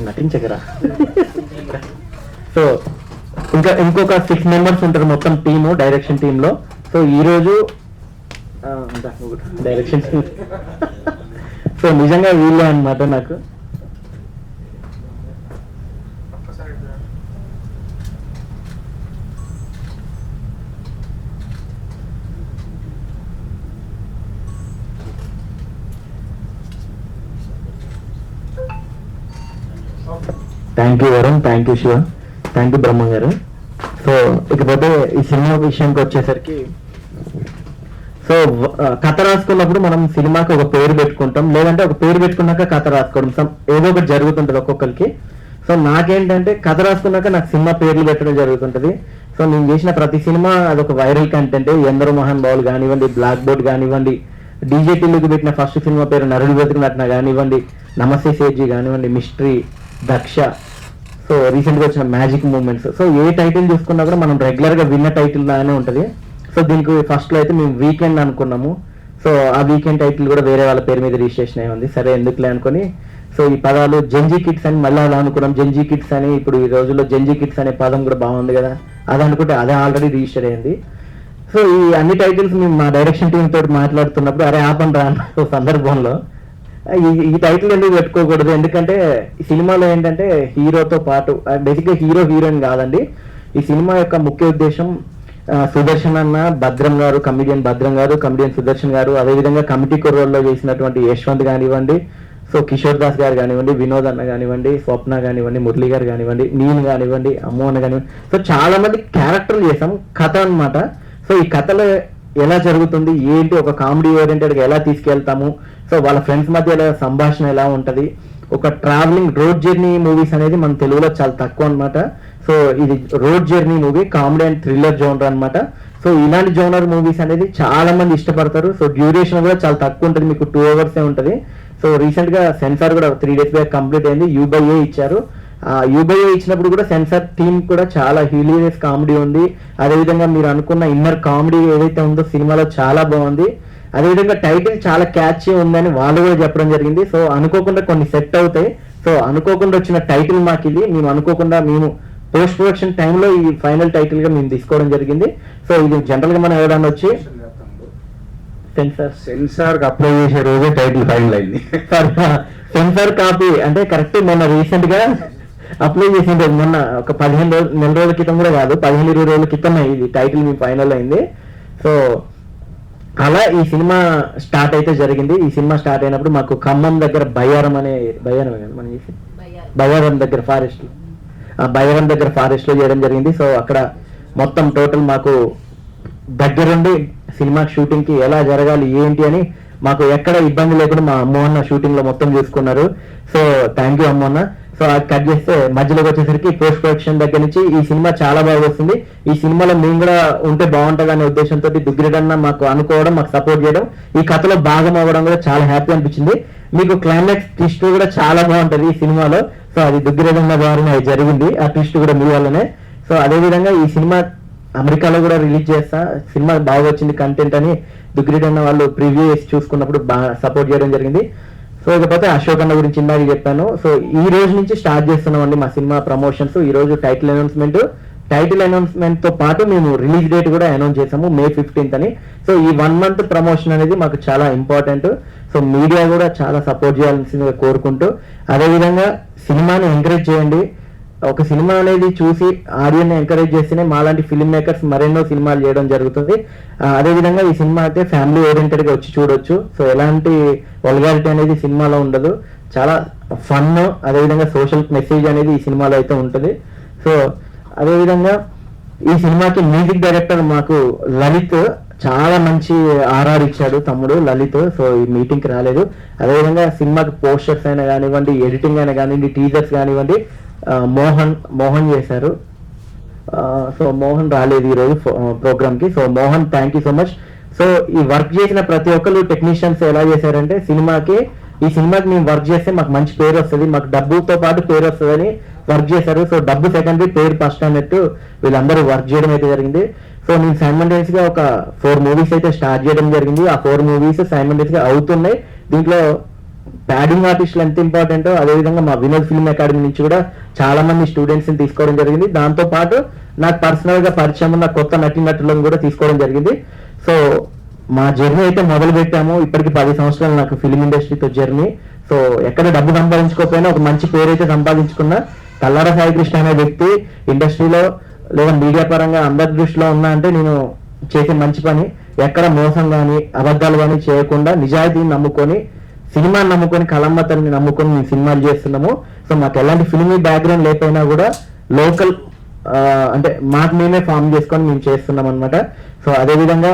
నటించగరా. సో ఇంకొక 6 మెంబర్స్ ఉంటారు మొత్తం టీము, డైరెక్షన్ టీంలో. సో ఈ రోజు డైరెక్షన్ టీం సో నిజంగా వీళ్ళే అనమాట నాకు. Thank you Varun, thank you Shiva, thank you Brahma garu. So ఇకపోతే ఈ సినిమా విషయానికి వచ్చేసరికి, సో కథ రాసుకున్నప్పుడు మనం సినిమాకి ఒక పేరు పెట్టుకుంటాం, లేదంటే ఒక పేరు పెట్టుకున్నాక కథ రాసుకోవడం ఏదో ఒకటి జరుగుతుంటది ఒక్కొక్కరికి. సో నాకేంటంటే కథ రాసుకున్నాక నాకు సినిమా పేర్లు పెట్టడం జరుగుతుంటది. సో నేను చేసిన ప్రతి సినిమా అదొక వైరల్ కంటెంట్. ఎందరో మహాన్ బావులు కానివ్వండి, బ్లాక్ బోర్డ్ కానివ్వండి, డీజేటీలకు పెట్టిన ఫస్ట్ సినిమా పేరు నరుడు బతుకు నటన కానివ్వండి, నమస్తే సేజీ కానివ్వండి, మిస్టరీ, దక్ష, సో రీసెంట్గా వచ్చిన మ్యాజిక్ మూమెంట్స్. సో ఏ టైటిల్ చూసుకున్నా కూడా మనం రెగ్యులర్గా విన్న టైటిల్ లాగానే ఉంటుంది. సో దీనికి ఫస్ట్లో అయితే మేము వీకెండ్ అనుకున్నాము. సో ఆ వీకెండ్ టైటిల్ కూడా వేరే వాళ్ళ పేరు మీద రిజిస్ట్రేషన్ అయి ఉంది. సరే ఎందుకులే అనుకుని సో ఈ పదాలు జంజీ కిడ్స్ అని మళ్ళీ అలా అనుకున్నాం. జంజీ కిడ్స్ అని ఇప్పుడు ఈ రోజుల్లో జంజీ కిడ్స్ అనే పదం కూడా బాగుంది కదా, అది అనుకుంటే అదే ఆల్రెడీ రిజిస్టర్ అయింది. సో ఈ అన్ని టైటిల్స్ మేము మా డైరెక్షన్ టీమ్ తోటి మాట్లాడుతున్నప్పుడు అరే ఆపండి రా అన్న సందర్భంలో ఈ టైటిల్ ఎందుకు పెట్టుకోకూడదు, ఎందుకంటే ఈ సినిమాలో ఏంటంటే హీరోతో పాటు బేసిక్గా హీరో హీరోయిన్ కాదండి. ఈ సినిమా యొక్క ముఖ్య ఉద్దేశం సుదర్శన్ అన్న, భద్రం గారు, కమిడియన్ భద్రం గారు, కమిడియన్ సుదర్శన్ గారు, అదేవిధంగా కమిటీ రోల్లో చేసినటువంటి యశ్వంత్ కానివ్వండి, సో కిషోర్ దాస్ గారు కానివ్వండి, వినోద్ అన్న కానివ్వండి, స్వప్న కానివ్వండి, మురళి గారు కానివ్వండి, నేను కానివ్వండి, అమ్ము అన్న కానివ్వండి. సో చాలా మంది క్యారెక్టర్లు చేసాం, కథ అన్నమాట. సో ఈ కథలో ఎలా జరుగుతుంది ఏంటి, ఒక కామెడీ ఓరియంటెడ్గా ఎలా తీసుకెళ్తాము, సో వాళ్ళ ఫ్రెండ్స్ మధ్య సంభాషణ ఎలా ఉంటుంది, ఒక ట్రావెలింగ్ రోడ్ జర్నీ మూవీస్ అనేది మన తెలుగులో చాలా తక్కువ అన్నమాట. సో ఇది road journey movie, comedy and thriller genre అన్నమాట. సో ఇలాంటి జోనర్ మూవీస్ అనేది చాలా మంది ఇష్టపడతారు. సో డ్యూరేషన్ కూడా చాలా తక్కువ ఉంటుంది, మీకు 2 hours ఉంటుంది. సో రీసెంట్ గా సెన్సార్ కూడా 3 days బ్యాక్ కంప్లీట్ అయింది. U/A ఇచ్చారు. U/A ఇచ్చినప్పుడు కూడా సెన్సార్ థీమ్ కూడా చాలా హిలీరియస్ కామెడీ ఉంది. అదేవిధంగా మీరు అనుకున్న ఇన్నర్ కామెడీ ఏదైతే ఉందో సినిమాలో చాలా బాగుంది. అదేవిధంగా టైటిల్ చాలా క్యాచీ ఉందని వాళ్ళు కూడా చెప్పడం జరిగింది. సో అనుకోకుండా కొన్ని సెట్ అవుతాయి. సో అనుకోకుండా వచ్చిన టైటిల్ మాకు ఇది, మేము అనుకోకుండా మేము పోస్ట్ ప్రొడక్షన్ టైంలో ఈ ఫైనల్ టైటిల్ గా మేము తీసుకోవడం జరిగింది. సో ఇది జనరల్ గా మనం ఎవరైనా వచ్చి సెన్సార్ అప్లై చేసే రోజే టైటిల్ ఫైనల్ అయింది. సెన్సార్ కాపీ అంటే కరెక్ట్ మొన్న రీసెంట్ గా అప్లై చేసింది, మొన్న ఒక 15 నెల రోజుల క్రితం కూడా కాదు, 15-20 రోజుల క్రితం ఇది టైటిల్ మీ ఫైనల్ అయింది. సో అలా ఈ సినిమా స్టార్ట్ అయితే జరిగింది. ఈ సినిమా స్టార్ట్ అయినప్పుడు మాకు ఖమ్మం దగ్గర బయ్యారం దగ్గర ఫారెస్ట్ లో చేయడం జరిగింది. సో అక్కడ మొత్తం టోటల్ మాకు దగ్గరుండి సినిమా షూటింగ్ కి ఎలా జరగాలి ఏంటి అని మాకు ఎక్కడ ఇబ్బంది లేకుండా మా అమ్మోన్న షూటింగ్ లో మొత్తం చూసుకున్నారు. సో థ్యాంక్ యూ అమ్మోన్న. సో అది కట్ చేస్తే మధ్యలోకి వచ్చేసరికి పోస్ట్ ప్రొడక్షన్ దగ్గర నుంచి ఈ సినిమా చాలా బాగా వస్తుంది. ఈ సినిమాలో మేము కూడా ఉంటే బాగుంటుంది అనే ఉద్దేశంతో దుగ్గిరెడ్డన్న మాకు అనుకోవడం, మాకు సపోర్ట్ చేయడం, ఈ కథలో భాగం అవ్వడం కూడా చాలా హ్యాపీ అనిపించింది. మీకు క్లైమాక్స్ ట్విస్ట్ కూడా చాలా బాగుంటది ఈ సినిమాలో. సో అది దుగ్గిరెడ్డన్న ద్వారా జరిగింది, ఆ ట్విస్ట్ కూడా మీ వల్లనే. సో అదే విధంగా ఈ సినిమా అమెరికాలో కూడా రిలీజ్ చేస్తా, సినిమా బాగా వచ్చింది కంటెంట్ అని దుగ్గిరెడ్డన్న వాళ్ళు ప్రివ్యూ చేసి చూసుకున్నప్పుడు బాగా సపోర్ట్ చేయడం జరిగింది. సో ఇకపోతే అశోక్ అన్న గురించి ఇందాక చెప్పాను. సో ఈ రోజు నుంచి స్టార్ట్ చేస్తున్నామండి మా సినిమా ప్రమోషన్స్. ఈ రోజు టైటిల్ అనౌన్స్మెంట్ తో పాటు మేము రిలీజ్ డేట్ కూడా అనౌన్స్ చేసాము, May 15th అని. సో ఈ 1 month ప్రమోషన్ అనేది మాకు చాలా ఇంపార్టెంట్. సో మీడియా కూడా చాలా సపోర్ట్ చేయాల్సిందిగా కోరుకుంటూ, అదేవిధంగా సినిమాని ఎంకరేజ్ చేయండి. ఒక సినిమా అనేది చూసి ఆడియన్ ఎంకరేజ్ చేస్తేనే మాలాంటి ఫిల్మ్ మేకర్స్ మరెన్నో సినిమాలు చేయడం జరుగుతుంది. అదేవిధంగా ఈ సినిమా అయితే ఫ్యామిలీ ఓరియంటెడ్ గా వచ్చి చూడొచ్చు. సో ఎలాంటి వల్గారిటీ అనేది సినిమాలో ఉండదు, చాలా ఫన్, అదేవిధంగా సోషల్ మెసేజ్ అనేది ఈ సినిమాలో అయితే ఉంటుంది. సో అదేవిధంగా ఈ సినిమాకి మ్యూజిక్ డైరెక్టర్ మాకు లలిత్ చాలా మంచి RR ఇచ్చాడు తమ్ముడు లలిత్. సో ఈ మీటింగ్ కి రాలేదు. అదేవిధంగా సినిమాకి పోస్టర్స్ అయినా కానివ్వండి, ఎడిటింగ్ అయినా కానివ్వండి, టీజర్స్ కానివ్వండి, మోహన్ చేశారు. సో మోహన్ రాలేదు ఈరోజు ప్రోగ్రామ్ కి. So Mohan thank you so much. So ఈ వర్క్ చేసిన ప్రతి ఒక్కరు టెక్నీషియన్స్ ఎలా చేశారంటే ఈ సినిమాకి మేము వర్క్ చేస్తే మాకు మంచి పేరు వస్తుంది, మాకు డబ్బుతో పాటు పేరు వస్తుందని వర్క్ చేశారు. సో డబ్బు సెకండరీ, పేరు ఫస్ట్ అన్నట్టు వీళ్ళందరూ వర్క్ చేయడం అయితే జరిగింది. సో నేను సైమల్టేనియస్ గా ఒక 4 movies అయితే స్టార్ట్ చేయడం జరిగింది. ఆ 4 movies సైమల్టేనియస్ గా అవుతున్నాయి. దీంట్లో ప్యాడింగ్ ఆర్టిస్టులు ఎంత ఇంపార్టెంటో అదేవిధంగా మా వినోద్ ఫిల్మ్ అకాడమీ నుంచి కూడా చాలా మంది స్టూడెంట్స్ ని తీసుకోవడం జరిగింది. దాంతో పాటు నాకు పర్సనల్ గా పరిచయం ఉన్న కొత్త నటీనటులను కూడా తీసుకోవడం జరిగింది. సో మా జర్నీ అయితే మొదలు పెట్టాము. ఇప్పటికి 10 సంవత్సరాలు నాకు ఫిల్మ్ ఇండస్ట్రీతో జర్నీ. సో ఎక్కడ డబ్బు సంపాదించుకోకపోయినా ఒక మంచి పేరు అయితే సంపాదించుకున్నా. తల్లాడ సాయికృష్ణ అనే వ్యక్తి ఇండస్ట్రీలో లేదా మీడియా పరంగా అందరి దృష్టిలో ఉన్నా అంటే నేను చేసే మంచి పని, ఎక్కడ మోసం కానీ అబద్ధాలు కానీ చేయకుండా నిజాయితీని నమ్ముకొని, సినిమాని నమ్ముకొని, కళామతల్ని నమ్ముకొని మేము సినిమాలు చేస్తున్నాము. సో మాకు ఎలాంటి ఫిల్మీ బ్యాక్గ్రౌండ్ లేకపోయినా కూడా లోకల్ అంటే మాకు మేమే ఫామ్ చేసుకొని మేము చేస్తున్నాం అనమాట. సో అదేవిధంగా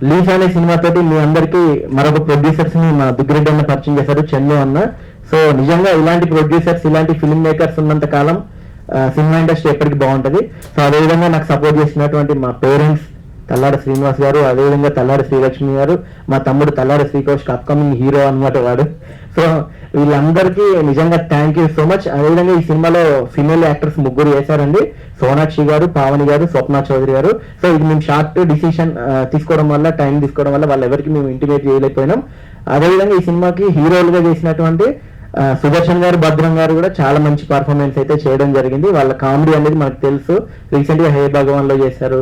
లీఫ్ అనే సినిమాతోటి మీ అందరికీ మరొక ప్రొడ్యూసర్స్ ని మా దుగ్గిరెడ్డి అన్న పరిచయం చేశారు, చందు అన్న. సో నిజంగా ఇలాంటి ప్రొడ్యూసర్స్, ఇలాంటి ఫిల్మ్ మేకర్స్ ఉన్నంత కాలం సినిమా ఇండస్ట్రీ ఎప్పటికీ బాగుంటది. సో అదేవిధంగా నాకు సపోర్ట్ చేసినటువంటి మా పేరెంట్స్ తల్లాడ శ్రీనివాస్ గారు, అదేవిధంగా తల్లాడ శ్రీలక్ష్మి గారు, మా తమ్ముడు తల్లాడ శ్రీకౌష్కి అప్కమింగ్ హీరో అనమాట వాడు. సో వీళ్ళందరికీ నిజంగా థ్యాంక్ యూ సో మచ్. అదేవిధంగా ఈ సినిమాలో ఫిమేల్ యాక్టర్స్ 3 చేశారండి, సోనాక్షి గారు, పావని గారు, స్వప్న చౌదరి గారు. సో ఇది మేము షార్ట్ డిసిషన్ తీసుకోవడం వల్ల, టైం తీసుకోవడం వల్ల వాళ్ళు ఎవరికి మేము ఇంటిమేట్ చేయలేకపోయినాం. అదేవిధంగా ఈ సినిమాకి హీరోలుగా చేసినటువంటి సుదర్శన్ గారు, భద్రం గారు కూడా చాలా మంచి పర్ఫార్మెన్స్ అయితే చేయడం జరిగింది. వాళ్ళ కామెడీ అనేది మనకు తెలుసు, రీసెంట్ గా హే భగవాన్ లో చేశారు.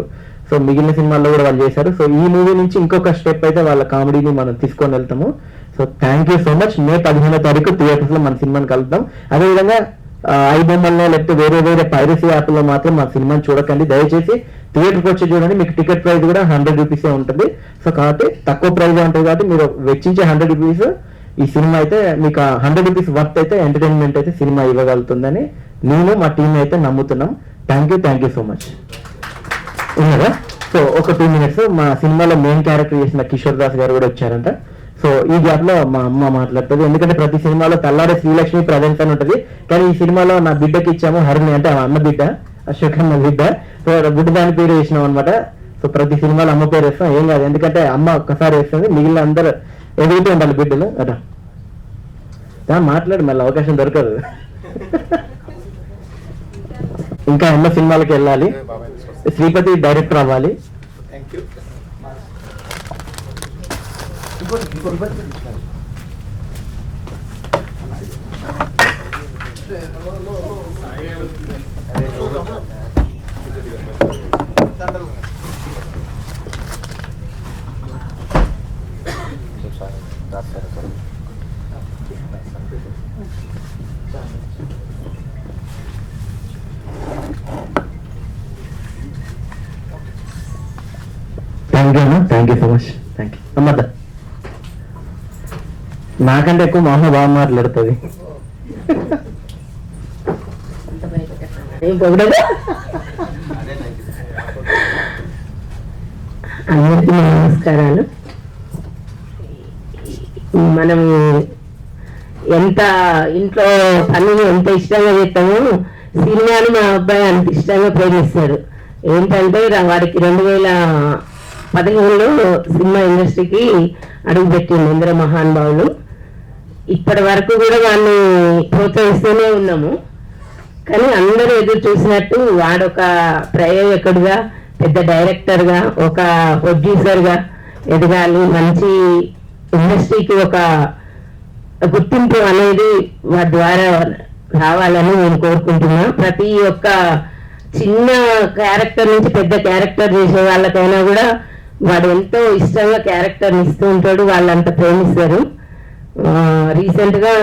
సో మిగిలిన సినిమాల్లో కూడా వాళ్ళు చేశారు. సో ఈ మూవీ నుంచి ఇంకొక స్టెప్ అయితే వాళ్ళ కామెడీని మనం తీసుకొని వెళ్తాము. So thank you so much. May 15వ తారీఖు థియేటర్స్ లో మన సినిమాని కలుద్దాం. అదేవిధంగా ఐబొమ్మల్లో లేకపోతే వేరే పైరసీ యాప్ లో మాత్రం మా సినిమాని చూడకండి, దయచేసి థియేటర్కి వచ్చి చూడండి. మీకు టికెట్ ప్రైస్ కూడా 100 రూపీసే ఉంటుంది. సో కాబట్టి తక్కువ ప్రైస్ ఉంటుంది కాబట్టి మీరు వెచ్చించే 100 రూపీస్ ఈ సినిమా అయితే మీకు 100 రూపీస్ వర్త్ అయితే ఎంటర్టైన్మెంట్ అయితే సినిమా ఇవ్వగలుగుతుందని నేను మా టీం అయితే నమ్ముతున్నాం. Thank you so much. ఉన్నదా? సో ఒక 2 minutes మా సినిమాలో మెయిన్ క్యారెక్టర్ చేసిన కిషోర్ దాస్ గారు కూడా వచ్చారంట. సో ఈ గ్యాప్ లో మా అమ్మ మాట్లాడుతుంది, ఎందుకంటే ప్రతి సినిమాలో తల్లాడే శ్రీలక్ష్మి ప్రజెన్స్ అని ఉంటుంది, కానీ ఈ సినిమాలో నా బిడ్డకి ఇచ్చాము హరిణి, అంటే ఆ అన్న బిడ్డ, అశోక్ అన్న బిడ్డ. సో బిడ్డ దాని పేరు వేసినాం అనమాట. సో ప్రతి సినిమాలో అమ్మ పేరు వేస్తాం, ఏం కాదు, ఎందుకంటే అమ్మ ఒక్కసారి వేస్తుంది, మిగిలిన అందరూ ఎదుగుతూ ఉండాలి బిడ్డలు అట. మాట్లాడు, మళ్ళీ అవకాశం దొరకదు. ఇంకా ఎన్నో సినిమాలకి వెళ్ళాలి, శ్రీపతి డైరెక్టర్ అవ్వాలి. థ్యాంక్ యూ అన్న, thank you so much, thank you అమ్మద్ద. నాకంటే ఎక్కువ మోహన్ బాగా మాట్లాడుతుంది. అందరికీ నమస్కారాలు. మనము ఎంత ఇంట్లో పనులు ఎంత ఇష్టంగా చేస్తామో సినిమాని మా అబ్బాయి అంత ఇష్టంగా ప్రేమిస్తాడు. ఏంటంటే వాడికి 2015లో సినిమా ఇండస్ట్రీకి అడుగుపెట్టింది ఇంద్ర మహానుభావులు. ఇప్పటి వరకు కూడా వాడిని ప్రోత్సహిస్తూనే ఉన్నాము, కానీ అందరూ ఎదురు చూసినట్టు వాడొక ప్రయోజకుడుగా, పెద్ద డైరెక్టర్గా, ఒక ప్రొడ్యూసర్గా ఎదగాలి, మంచి ఇండస్ట్రీకి ఒక గుర్తింపు అనేది వాడి ద్వారా రావాలని నేను కోరుకుంటున్నా. ప్రతి ఒక్క చిన్న క్యారెక్టర్ నుంచి పెద్ద క్యారెక్టర్ చేసే వాళ్ళకైనా కూడా వాడు ఎంతో ఇష్టంగా క్యారెక్టర్ని ఇస్తూ ఉంటాడు, వాళ్ళంతా ప్రేమిస్తారు. రీసెంట్గా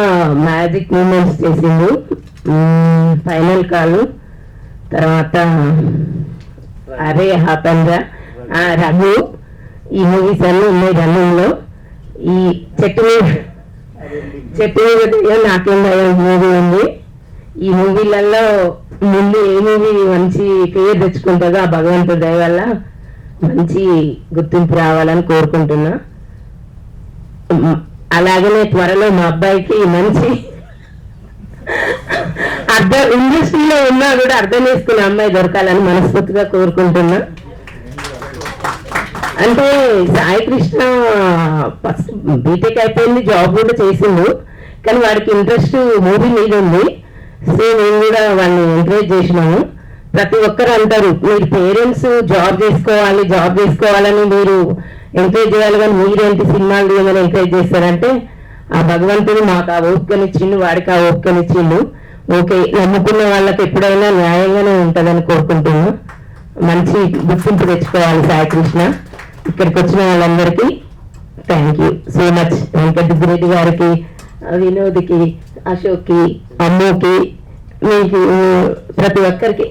మ్యాజిక్ మూమెంట్స్ చేసిండు, ఫైనల్ కాల్, తర్వాత అరే హాపన్గా, రఘు, ఈ మూవీస్ అన్నీ ఉన్నాయి రన్నింగ్లో. ఈ చెట్టు మీద నాకేం మూవీ ఉంది. ఈ మూవీలలో ముందు ఏ మూవీ మంచి పేరు తెచ్చుకుంటుందో ఆ భగవంతుడి దయ వల్ల మంచి గుర్తింపు రావాలని కోరుకుంటున్నా. అలాగనే త్వరలో మా అబ్బాయికి మంచి ఇండస్ట్రీలో ఉన్నా కూడా అర్థం చేసుకునే అమ్మాయి దొరకాలని మనస్ఫూర్తిగా కోరుకుంటున్నా. అంటే సాయి కృష్ణ ఫస్ట్ బీటెక్ అయిపోయింది, జాబ్ కూడా చేసిండు, కానీ వాడికి ఇంట్రెస్ట్ మూవీ మీద ఉంది. సో మేము కూడా వాళ్ళని ఎంకరేజ్ చేసినాము. ప్రతి ఒక్కరు అంటారు మీరు పేరెంట్స్ జాబ్ చేసుకోవాలని మీరు ఎంకరేజ్ చేయాలి, కానీ మీరేంటి సినిమాలు తీయమని ఎంకరేజ్ చేస్తారంటే ఆ భగవంతుడు మాకు ఆ ఓపికనిచ్చిండు, వాడికి ఆ ఓపికనిచ్చిండు. ఓకే, నమ్ముకున్న వాళ్ళకి ఎప్పుడైనా న్యాయంగానే ఉంటుందని కోరుకుంటున్నాం. మంచి గుర్తింపు తెచ్చుకోవాలి సాయి కృష్ణ. ఇక్కడికి వచ్చిన వాళ్ళందరికీ thank you so much. Venkatareddy గారికి, వినోద్కి, అశోక్కి, అమ్ముకి, మీకు ప్రతి ఒక్కరికి,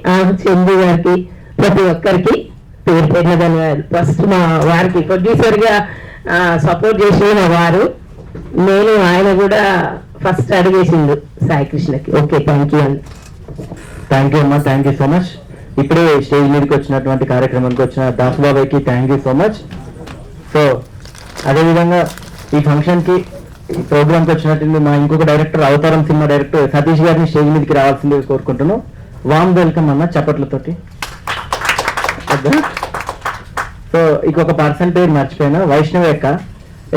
చందు గారికి, ప్రతి ఒక్కరికి పేరు పేరున ధన్యవాదాలు. ఫస్ట్ మా వారికి ప్రొడ్యూసర్గా సపోర్ట్ చేసిన మా వారు, నేను ఆయన కూడా ఫస్ట్ అడిగేసిండు సాయి కృష్ణకి. ఓకే, థ్యాంక్ యూ అండి. థ్యాంక్ యూ అమ్మా, థ్యాంక్ యూ సో మచ్. ఇప్పుడే స్టేజ్ మీదకి వచ్చినటువంటి కార్యక్రమానికి వచ్చిన దాసు బాబాయ్కి thank you so much. So అదేవిధంగా ఈ ఫంక్షన్కి, ఈ ప్రోగ్రామ్కి వచ్చినట్టు మా ఇంకొక డైరెక్టర్, అవతారం సినిమా డైరెక్టర్ సతీష్ గారిని స్టేజ్ మీదకి రావాల్సిందిగా కోరుకుంటున్నాం. వామ్ వెల్కమ్ అన్న చప్పట్లతోటి. సో ఇంకొక పర్సన్ పేరు మర్చిపోయినా, వైష్ణవి అక్క.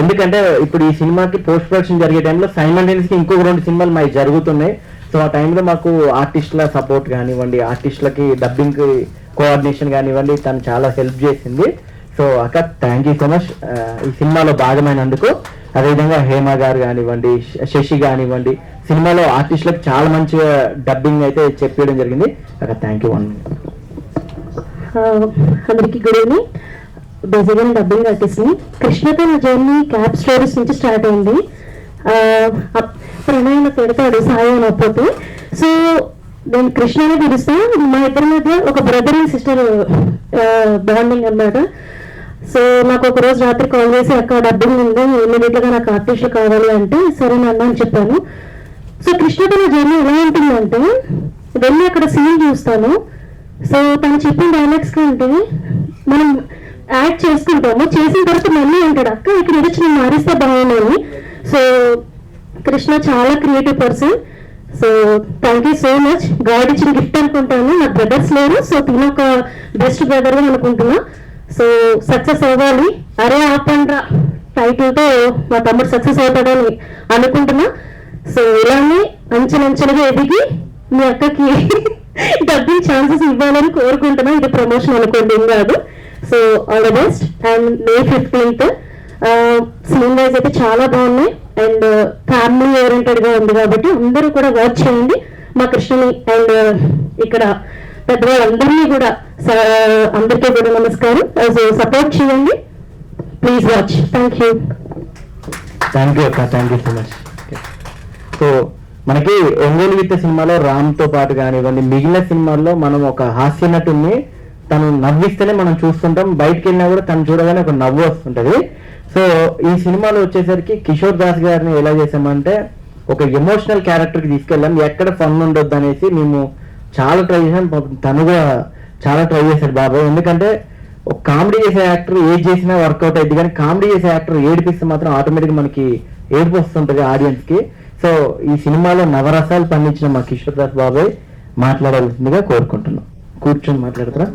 ఎందుకంటే ఇప్పుడు ఈ సినిమాకి పోస్ట్ ప్రొడక్షన్ జరిగే టైంలో సైమల్టేనియస్గా ఇంకొక 2 సినిమాలు మాకు జరుగుతున్నాయి. సో ఆ టైంలో మాకు ఆర్టిస్టుల సపోర్ట్ కానివ్వండి, ఆర్టిస్టులకి డబ్బింగ్ కోఆర్డినేషన్ కానివ్వండి, తను చాలా హెల్ప్ చేసింది. సో అక్క థ్యాంక్ యూ సో మచ్ ఈ సినిమాలో భాగమైనందుకు. అదేవిధంగా హేమ గారు కానివ్వండి, శశి కానివ్వండి, సినిమాలో ఆర్టిస్టులకు చాలా మంచిగా డబ్బింగ్ అయితే చెప్పడం జరిగింది. అక్క థ్యాంక్ యూ. అందరికీ గుడ్ ఈవినింగ్. బేసిక్గా డబ్బింగ్ ఆర్టిస్ట్ని. కృష్ణతో నా జర్నీ క్యాబ్ స్టోరీస్ నుంచి స్టార్ట్ అయింది. ప్రణయన పెడతాడు సాయి అనకపోతే, సో నేను కృష్ణనే పిలుస్తా. మా ఇద్దరి మధ్య ఒక బ్రదర్ అండ్ సిస్టర్ బాండింగ్ అన్నమాట. సో నాకు ఒక రోజు రాత్రి కాల్ చేసి అక్కడ డబ్బింగ్ ఉంది, ఇమీడియట్గా నాకు ఆర్టిస్టులు కావాలి అంటే సరే నాన్న అని చెప్పాను. సో కృష్ణతో నా జర్నీ ఎలా ఉంటుందంటే, వెళ్ళి అక్కడ సీన్ చూస్తాను. సో తను చెప్పిన డైలాగ్స్ కంటే మనం యాడ్ చేసుకుంటాము, చేసిన తర్వాత మళ్ళీ అంటాడు అక్క ఇక్కడ వచ్చి నేను మారిస్తే బాగున్నాను. సో కృష్ణ చాలా creative person. So thank you so much. God ఇచ్చిన గిఫ్ట్ అనుకుంటాను. నాకు బ్రదర్స్ లేరు, సో తిన ఒక బెస్ట్ బ్రదర్ అనుకుంటున్నా. సో సక్సెస్ అవ్వాలి. అరే ఆపండ్రా టైటిల్తో మా తమ్ముడు సక్సెస్ అవుతాడని అనుకుంటున్నా. సో ఇలానే అంచెలంచెలుగా ఎదిగి మీ అక్కకి డబ్బింగ్ ఛాన్సెస్ ఇవ్వాలని కోరుకుంటున్నా. ఇది ప్రమోషన్ అనుకోండి, ఏం కాదు. So all the best. And May 15th scene wise అయితే చాలా బాగున్నాయి అండ్ ఫ్యామిలీ ఓరియంటెడ్ గా ఉంది కాబట్టి అందరూ కూడా వాచ్ చేయండి మా కృష్ణని. అండ్ ఇక్కడ పెద్దవాళ్ళందరినీ కూడా అందరికీ కూడా నమస్కారం. సో సపోర్ట్ చేయండి, please watch. Thank you. Thank you అక్క, thank you so much. So మనకి ఒంగోలు గీత సినిమాలో రామ్తో పాటు కానివ్వండి, మిగిలిన సినిమాల్లో మనం ఒక హాస్య నటుని తను నవ్విస్తేనే మనం చూస్తుంటాం. బయటకు వెళ్ళినా కూడా తను చూడగానే ఒక నవ్వు వస్తుంటది. సో ఈ సినిమాలో వచ్చేసరికి కిషోర్ దాస్ గారిని ఎలా చేసామంటే ఒక ఎమోషనల్ క్యారెక్టర్కి తీసుకెళ్ళాం. ఎక్కడ ఫన్ ఉండొద్దు అనేసి మేము చాలా ట్రై చేసాం. తనుగా చాలా ట్రై చేశాడు బాబాయ్. ఎందుకంటే ఒక కామెడీ చేసే యాక్టర్ ఏది చేసినా వర్కౌట్ అయింది, కానీ కామెడీ చేసే యాక్టర్ ఏడిపిస్తే మాత్రం ఆటోమేటిక్గా మనకి ఏడుపు వస్తుంటుంది ఆడియన్స్కి. సో ఈ సినిమాలో నవరసాలు పండించిన మా కిషోర్ దాస్ బాబాయ్ మాట్లాడాల్సిందిగా కోరుకుంటున్నాం. కూర్చొని మాట్లాడతారా?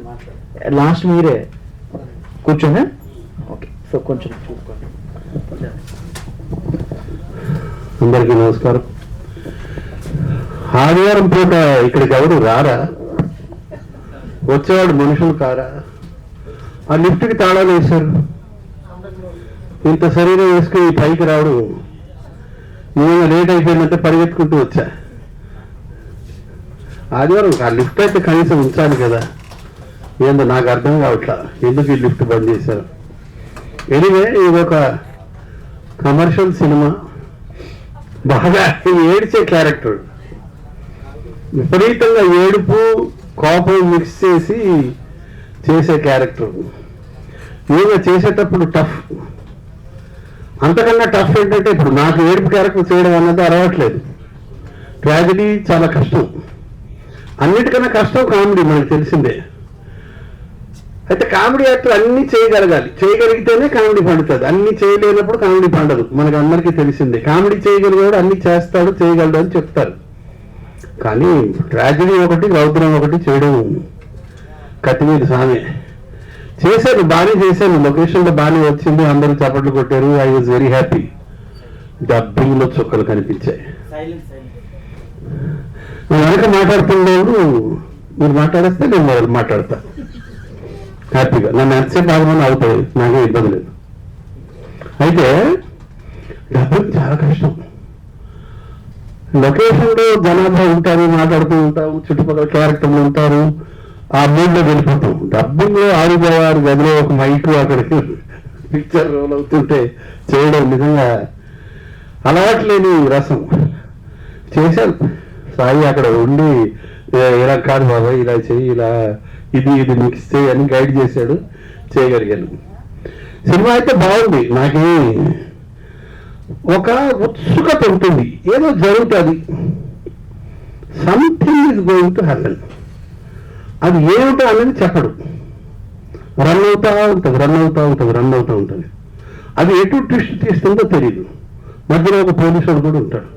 లాస్ట్ మీరే కూర్చొని. ఓకే, సో కొంచెం చూసుకోండి. అందరికీ నమస్కారం. ఆదివారం పూట ఇక్కడికి ఎవరు రారా? వచ్చేవాడు మనుషులు కారా? ఆ లిఫ్ట్కి తాళాలు వేశారు. ఇంత శరీరం వేసుకుని పైకి రావడం నేను లేట్ అయిపోయిందంటే పరిగెత్తుకుంటూ వచ్చా. ఆదివారం ఆ లిఫ్ట్ అయితే కనీసం ఉంచాలి కదా. ఏందో నాకు అర్థం కావట్లా ఎందుకు ఈ లిఫ్ట్ బంద్ చేశారు. ఎనివే ఇది ఒక కమర్షియల్ సినిమా. బాగా ఏడ్చే క్యారెక్టర్, విపరీతంగా ఏడుపు కోపం మిక్స్ చేసి చేసే క్యారెక్టర్. నేను చేసేటప్పుడు టఫ్, అంతకన్నా టఫ్ ఏంటంటే ఇప్పుడు నాకు ఏడుపు క్యారెక్టర్ చేయడం అన్నది అరవట్లేదు. ట్రాజడీ చాలా కష్టం, అన్నిటికన్నా కష్టం కామెడీ, మనకు తెలిసిందే. అయితే కామెడీ యాక్టర్ అన్ని చేయగలగాలి, చేయగలిగితేనే కామెడీ పండుతుంది. అన్ని చేయలేనప్పుడు కామెడీ పండదు, మనకు అందరికీ తెలిసిందే. కామెడీ చేయగలిగాడు అన్ని చేస్తాడు చేయగలడు అని చెప్తారు, కానీ ట్రాజడీ ఒకటి రౌద్రం ఒకటి చేయడం కత్తి మీద సామే. చేశాను, బాగానే చేశాను, లొకేషన్లో బాగానే వచ్చింది, అందరూ చప్పట్లు కొట్టారు. I was very happy. డబ్బింగ్లో చుక్కలు కనిపించాయి. నేను వెనక మాట్లాడుతున్నాను, మీరు మాట్లాడేస్తే నేను మొదలు మాట్లాడతా హ్యాపీగా. నన్ను ఎంతసేపు ఆగమని అవుతాయి, నాకే ఇబ్బంది లేదు. అయితే డబ్బింగ్ చాలా కష్టం. లొకేషన్లో జనాభా ఉంటారు, మాట్లాడుతూ ఉంటారు, చుట్టుపక్కల క్యారెక్టర్లు ఉంటారు, ఆ మూడ్లో వెళ్ళిపోతాం. డబ్బింగ్లో 6 గదిలో ఒక మైకు అక్కడికి పిక్చర్ రోల్ అవుతుంటే చేయడం నిజంగా అలవాట్లేని రసం. చేశాను. సాయి అక్కడ ఉండి ఇలా కాదు బాబా ఇలా చెయ్యి, ఇలా ఇది మిక్స్ చేయి అని గైడ్ చేశాడు, చేయగలిగాను. సినిమా అయితే బాగుంది. నాకే ఒక ఉత్సుకత ఉంటుంది, ఏదో జరుగుతుంది, something is going to happen. అది ఏమిటో అనేది చెప్పడు, రన్ అవుతా ఉంటుంది. అది ఎటు ట్విస్ట్ తీస్తుందో తెలియదు. మధ్యలో ఒక పోలీసు కూడా ఉంటాడు,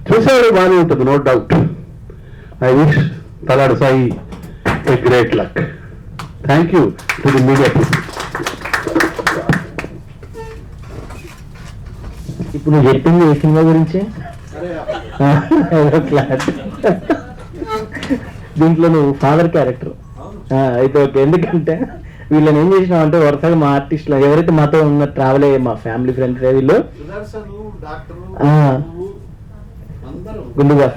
చూసేవాడు బాగానే ఉంటుంది, నో డౌట్. ఐ విష్ తలాడు Sai a great luck. Thank you to the media people. ఇప్పుడు నువ్వు చెప్పింది ఏ సినిమా గురించి? దీంట్లో నువ్వు ఫాదర్ క్యారెక్టర్ అయితే ఓకే. ఎందుకంటే వీళ్ళని ఏం చేసినావు అంటే వరుసగా మా ఆర్టిస్టులు ఎవరైతే మాతో ఉన్న ట్రావెల్ అయ్యే మా ఫ్యామిలీ ఫ్రెండ్స్ వీళ్ళు గుండుగా.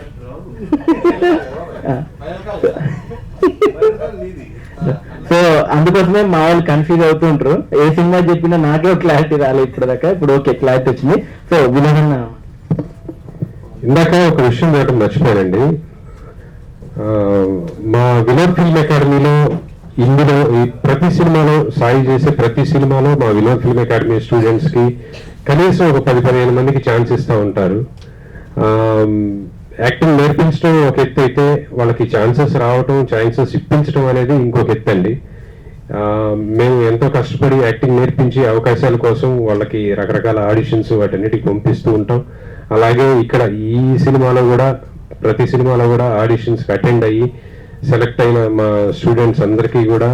సో అందుకోసమే మా వాళ్ళు కన్ఫ్యూజ్ అవుతూ ఉంటారు. ఏ సినిమా చెప్పినా నాకే క్లారిటీ రాలేదు ఇప్పటిదాకా. ఇప్పుడు ఓకే, క్లారిటీ వచ్చింది. సో వినోదన్న ఇందాక ఒక విషయం చెప్పడం మర్చిపోయానండి. మా వినోద్ ఫిల్మ్ అకాడమీలో ఇందులో ప్రతి సినిమాలో సాయి చేసే ప్రతి సినిమాలో మా వినోద్ ఫిల్మ్ అకాడమీ స్టూడెంట్స్కి కనీసం ఒక 10-15 మందికి ఛాన్స్ ఇస్తూ ఉంటారు. యాక్టింగ్ నేర్పించడం ఒక ఎత్తు అయితే వాళ్ళకి ఛాన్సెస్ రావటం, ఛాన్సెస్ ఇప్పించడం అనేది ఇంకొక ఎత్తు అండి. మేము ఎంతో కష్టపడి యాక్టింగ్ నేర్పించి అవకాశాల కోసం వాళ్ళకి రకరకాల ఆడిషన్స్ వాటన్నిటికి పంపిస్తూ ఉంటాం. అలాగే ఇక్కడ ఈ సినిమాలో కూడా ప్రతి సినిమాలో కూడా ఆడిషన్స్కి అటెండ్ అయ్యి సెలెక్ట్ అయిన మా స్టూడెంట్స్ అందరికీ కూడా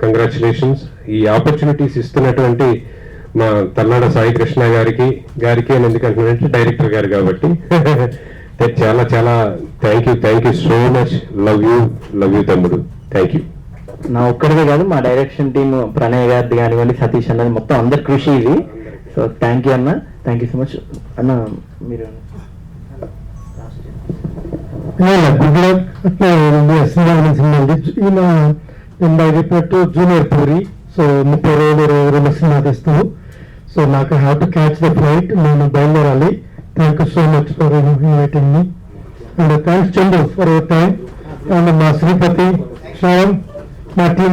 కంగ్రాచులేషన్స్. ఈ ఆపర్చునిటీస్ ఇస్తున్నటువంటి మా తల్లాడ సాయి కృష్ణ గారికి అని ఎందుకంటున్నారంటే డైరెక్టర్ గారు కాబట్టి చాలా చాలా thank you so much. Love you తమ్ముడు. Thank you. నా ఒక్కడిదే కాదు, మా డైరెక్షన్ టీమ్ ప్రణయ్ గారిది కానివ్వండి, సతీష్ అన్నది మొత్తం అందరి కృషి ఇది. సో థ్యాంక్ యూ అన్న, థ్యాంక్ యూ సో మచ్ అన్న. మీరు ఈయన ఇందాక చెప్పినట్టు జూనియర్ పూరి. సో 30 రోజులు 20 సినిమా తీస్తాను. సో నాకు have to catch the flight, నేను బయలుదేరాలి. Thank you so much for inviting me and thanks Chandu for your time. And మా శ్రీపతి, శ్రవణ్, మా team,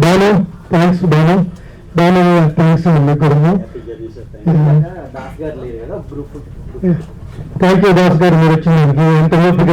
Banu, thanks Banu thanks అండి కూడా. దాస్ గారు లేరు కదా గ్రూప్. థ్యాంక్ యూ దాస్ గారు, మీరు వచ్చినందుకు. ఎంత ఓపిక